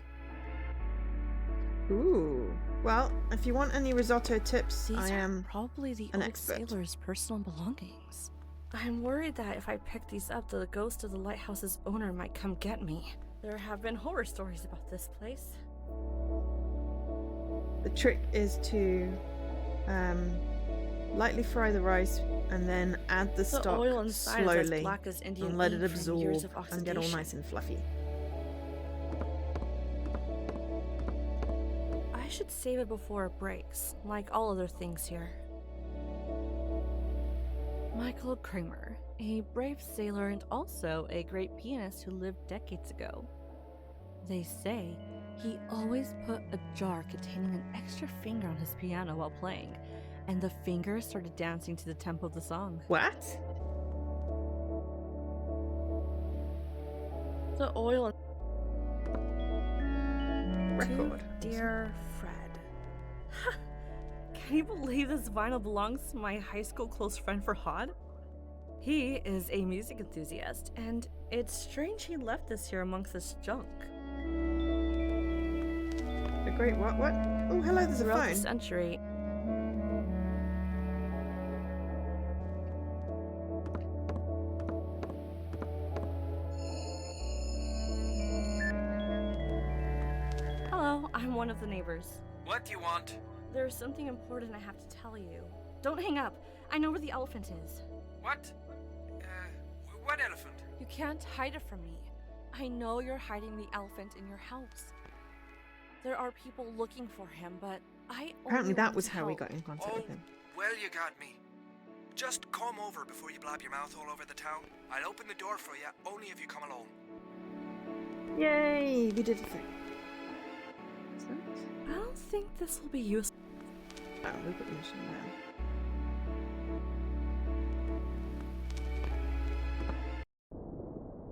Ooh. Well, if you want any risotto tips, These I am probably the an old expert. sailor's personal belongings. I'm worried that if I pick these up, the ghost of the lighthouse's owner might come get me. There have been horror stories about this place. The trick is to lightly fry the rice and then add the stock oil inside is as slowly black as Indian and let it ink from years absorb of and get all oxidation. nice and fluffy. I should save it before it breaks, like all other things here. Michael Kramer, a brave sailor and also a great pianist who lived decades ago. They say he always put a jar containing an extra finger on his piano while playing, and the finger started dancing to the tempo of the song. What? The oil Record. To dear Fred. Can you believe this vinyl belongs to my high school close friend Farhad? He is a music enthusiast, and it's strange he left this here amongst this junk. A great what? Oh, hello, there's a Throughout phone. the century, hello, I'm one of the neighbors. What do you want? There's something important I have to tell you. Don't hang up. I know where the elephant is. What? What elephant? You can't hide it from me. I know you're hiding the elephant in your house. There are people looking for him, but I Apparently only that want was to how we help. got in contact with him. Well, you got me. Just come over before you blab your mouth all over the town. I'll open the door for you, only if you come alone. Yay, we did a thing. I don't think this will be useful. Oh, we got the mission now.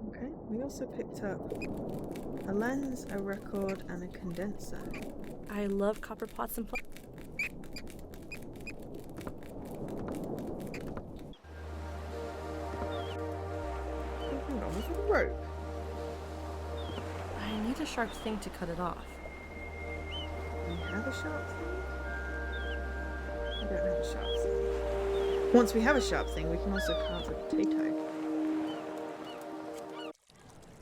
Okay, we also picked up a lens, a record, and a condenser. I love copper pots and plates. Oh, hang on, was it a rope? need a sharp thing to cut it off. We have a sharp thing? We don't have a sharp thing. Once we have a sharp thing, we can also carve a potato.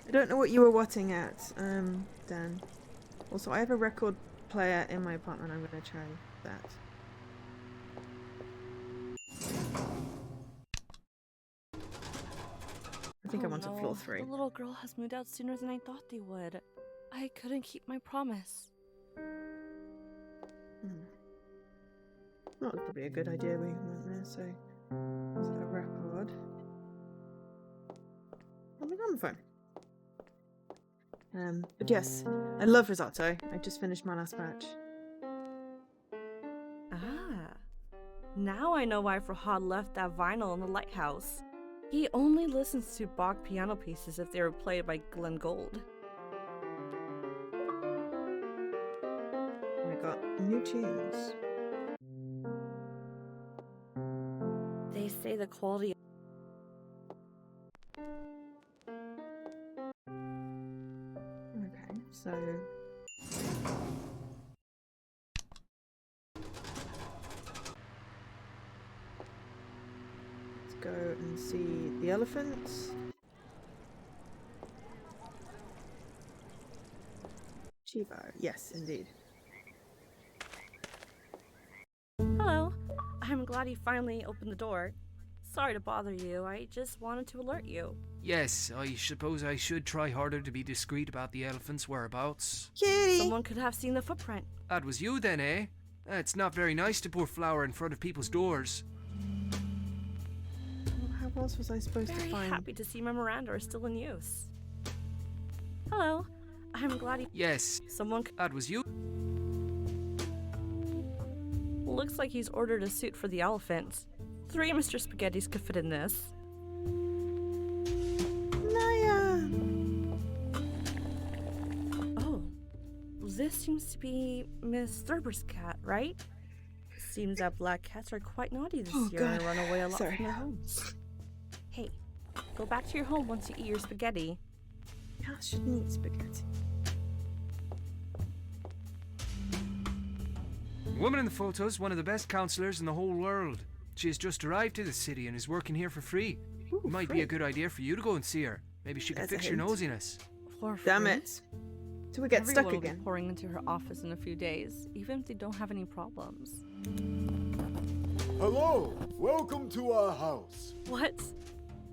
I don't know what you were watching at, Dan. Also, I have a record player in my apartment. I'm going to try that. I think I wanted floor 3. The little girl has moved out sooner than I thought they would. I couldn't keep my promise. That was probably a good idea we went there, so there's a record. On the gramophone. But yes, I love risotto. I just finished my last batch. Ah, now I know why Farhad left that vinyl in the lighthouse. He only listens to Bach piano pieces if they were played by Glenn Gould. I got new tunes. They say the quality. Okay, so let's go and see the elephants. Chivo, yes, indeed. Hello. I'm glad you finally opened the door. Sorry to bother you, I just wanted to alert you. Yes, I suppose I should try harder to be discreet about the elephant's whereabouts. Kitty! Someone could have seen the footprint. That was you then, eh? It's not very nice to pour flour in front of people's doors. Well, how else was I supposed to Very find? happy to see Memoranda are still in use. Hello. I'm glad you... Yes. Someone... That was you. Looks like he's ordered a suit for the elephants. 3 Mr. Spaghettis could fit in this. Naya! Oh. This seems to be Miss Thurber's cat, right? Seems that black cats are quite naughty this year and run away a lot from their homes. Hey, go back to your home once you eat your spaghetti. Cats shouldn't eat spaghetti. The woman in the photo is one of the best counselors in the whole world. She has just arrived to the city and is working here for free. It might be a good idea for you to go and see her. Maybe she can fix your nosiness. For Damn free? it. So we get Everyone stuck will be again. pouring into her office in a few days, even if they don't have any problems. Hello! Welcome to our house. What?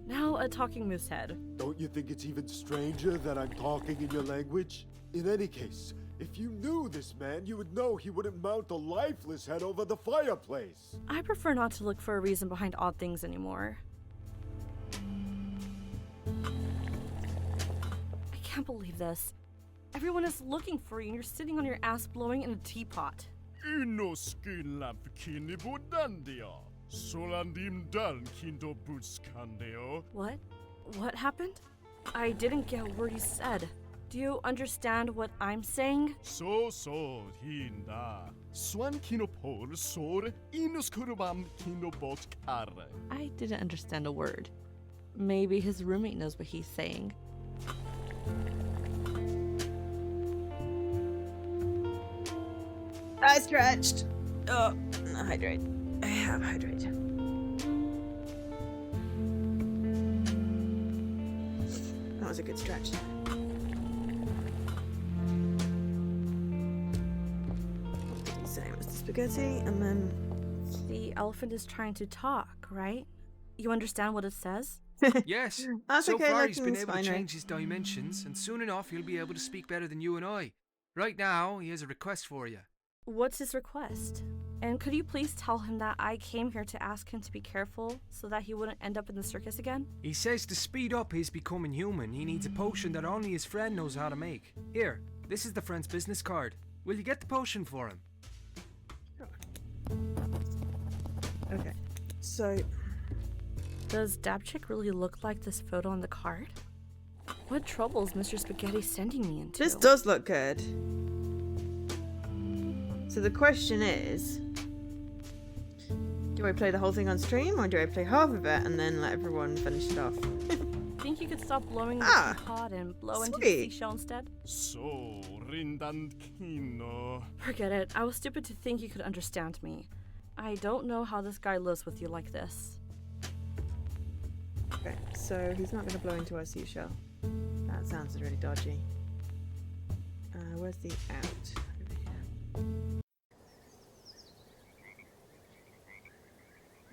Now a talking moose head. Don't you think it's even stranger that I'm talking in your language? In any case, if you knew this man, you would know he wouldn't mount a lifeless head over the fireplace. I prefer not to look for a reason behind odd things anymore. I can't believe this. Everyone is looking for you and you're sitting on your ass blowing in a teapot. What? What happened? I didn't get a word you said. Do you understand what I'm saying? I didn't understand a word. Maybe his roommate knows what he's saying. I stretched. Oh, hydrate. I have hydrate. That was a good stretch. Same as the spaghetti, and then The elephant is trying to talk, right? You understand what it says? Yes. That's so okay, far he's looking been able to fine, change his dimensions, and soon enough he'll be able to speak better than you and I. Right now, he has a request for you. What's his request? And could you please tell him that I came here to ask him to be careful so that he wouldn't end up in the circus again? He says to speed up his becoming human, he needs a potion that only his friend knows how to make. Here, this is the friend's business card. Will you get the potion for him? okay. So Does Dabchick really look like this photo on the card? What trouble is Mr. Spaghetti sending me into? this does look good. So the question is, do I play the whole thing on stream or do I play half of it and then let everyone finish it off? think you could stop blowing the teapot and blow into the sweet. seashell instead? So, Rindandkino. Forget it. I was stupid to think you could understand me. I don't know how this guy lives with you like this. Okay, so he's not going to blow into our seashell. That sounds really dodgy. Where's the out?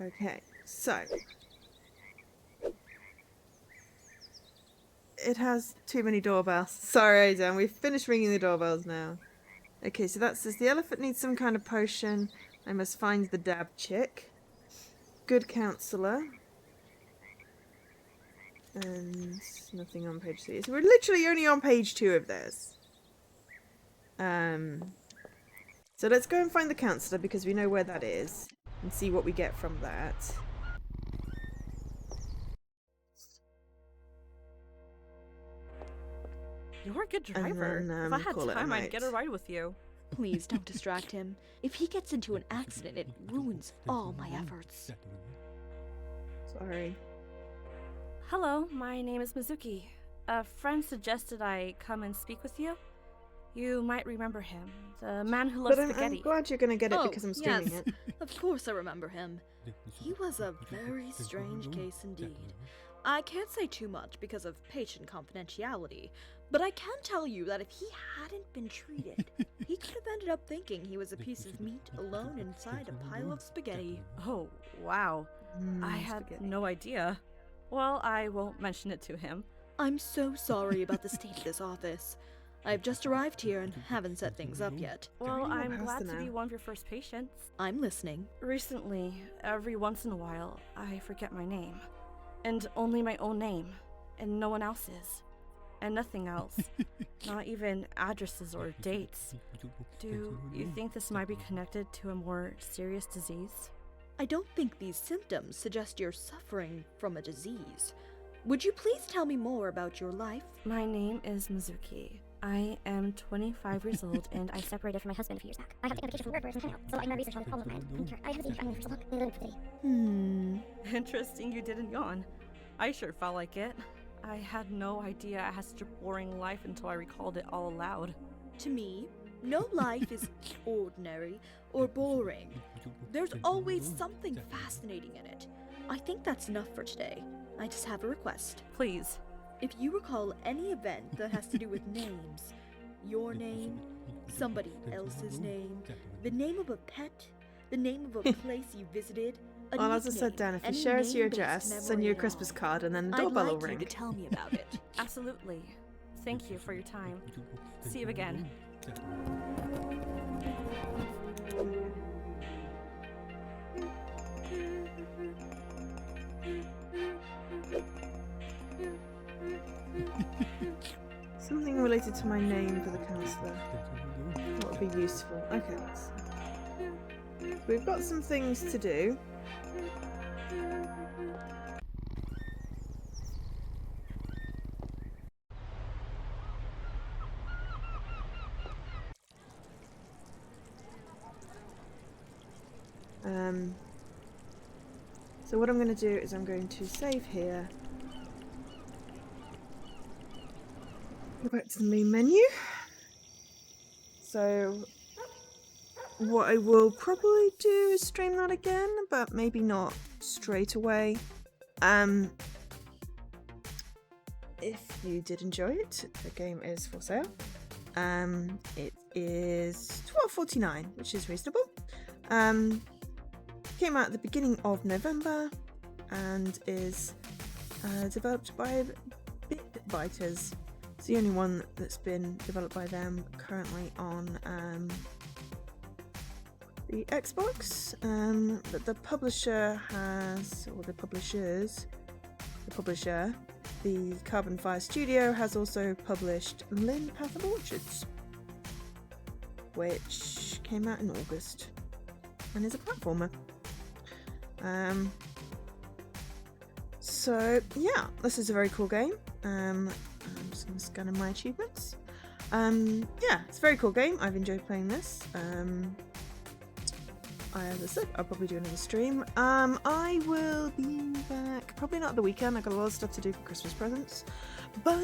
Over here. Okay, so it has too many doorbells. Sorry, Aidan, we've finished ringing the doorbells now. Okay, so that says the elephant needs some kind of potion. I must find the dab chick. Good counselor. And nothing on page 3. So we're literally only on page 2 of this. So let's go and find the counselor because we know where that is and see what we get from that. You're a good driver. Then, if I had call it a time, I'd night. get a ride with you. Please don't distract him. If he gets into an accident, it ruins all my efforts. Sorry. Hello, my name is Mizuki. A friend suggested I come and speak with you. You might remember him, the man who loves But I'm spaghetti. glad you're going to get it because I'm streaming yes. it. Of course I remember him. He was a very strange case indeed. I can't say too much because of patient confidentiality, but I can tell you that if he hadn't been treated, he could have ended up thinking he was a piece of meat alone inside a pile of spaghetti. Oh, wow. I had no idea. Well, I won't mention it to him. I'm so sorry about the state of this office. I've just arrived here and haven't set things up yet. Well, I'm glad to be one of your first patients. I'm listening. Recently, every once in a while, I forget my name. And only my own name. And no one else's. And nothing else. Not even addresses or dates. Do you think this might be connected to a more serious disease? I don't think these symptoms suggest you're suffering from a disease. Would you please tell me more about your life? My name is Mizuki. I am 25 years old and I separated from my husband a few years back. I have to take medication from work where it's so I can research on the problem I have a disease. Interesting you didn't yawn. I sure felt like it. I had no idea I had such a boring life until I recalled it all aloud. To me, no life is ordinary or boring. There's always something fascinating in it. I think that's enough for today. I just have a request. Please. If you recall any event that has to do with names, your name, somebody else's name, the name of a pet, the name of a place you visited, Well, as I said, Dan, if you share us your address, send you a Christmas card, and then the doorbell will ring. I'd like you to tell me about it. Absolutely. Thank you for your time. See you again. Something related to my name for the counselor. That would be useful. Okay. So we've got some things to do. So what I'm going to do is I'm going to save here. Go back to the main menu. So what I will probably do is stream that again, but maybe not straight away. If you did enjoy it, the game is for sale. It is $12.49, which is reasonable. Came out at the beginning of November and is developed by Bitbiters. It's the only one that's been developed by them currently on the Xbox. But the publisher has, or the publisher, the Carbon Fire Studio, has also published Lynn Path of Orchards, which came out in August and is a platformer. So yeah, this is a very cool game. I'm just going to scan in my achievements. Yeah, it's a very cool game. I've enjoyed playing this. as I said, I'll probably do another stream. I will be back, probably not the weekend, I've got a lot of stuff to do for Christmas presents, but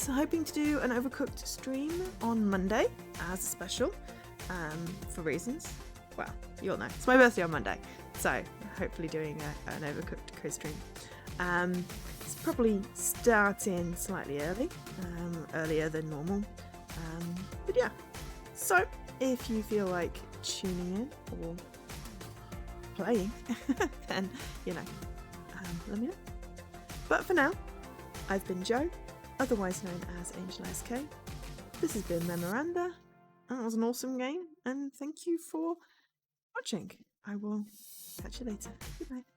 hoping to do an Overcooked stream on Monday as a special, for reasons. Well, you all know, it's my birthday on Monday, so hopefully doing an Overcooked quiz stream. It's probably starting slightly early, earlier than normal, but yeah. So, if you feel like tuning in or playing, then, you know, let me know. But for now, I've been Joe, otherwise known as Angel SK. This has been Memoranda. That was an awesome game, and thank you for watching. I will catch you later. Goodbye.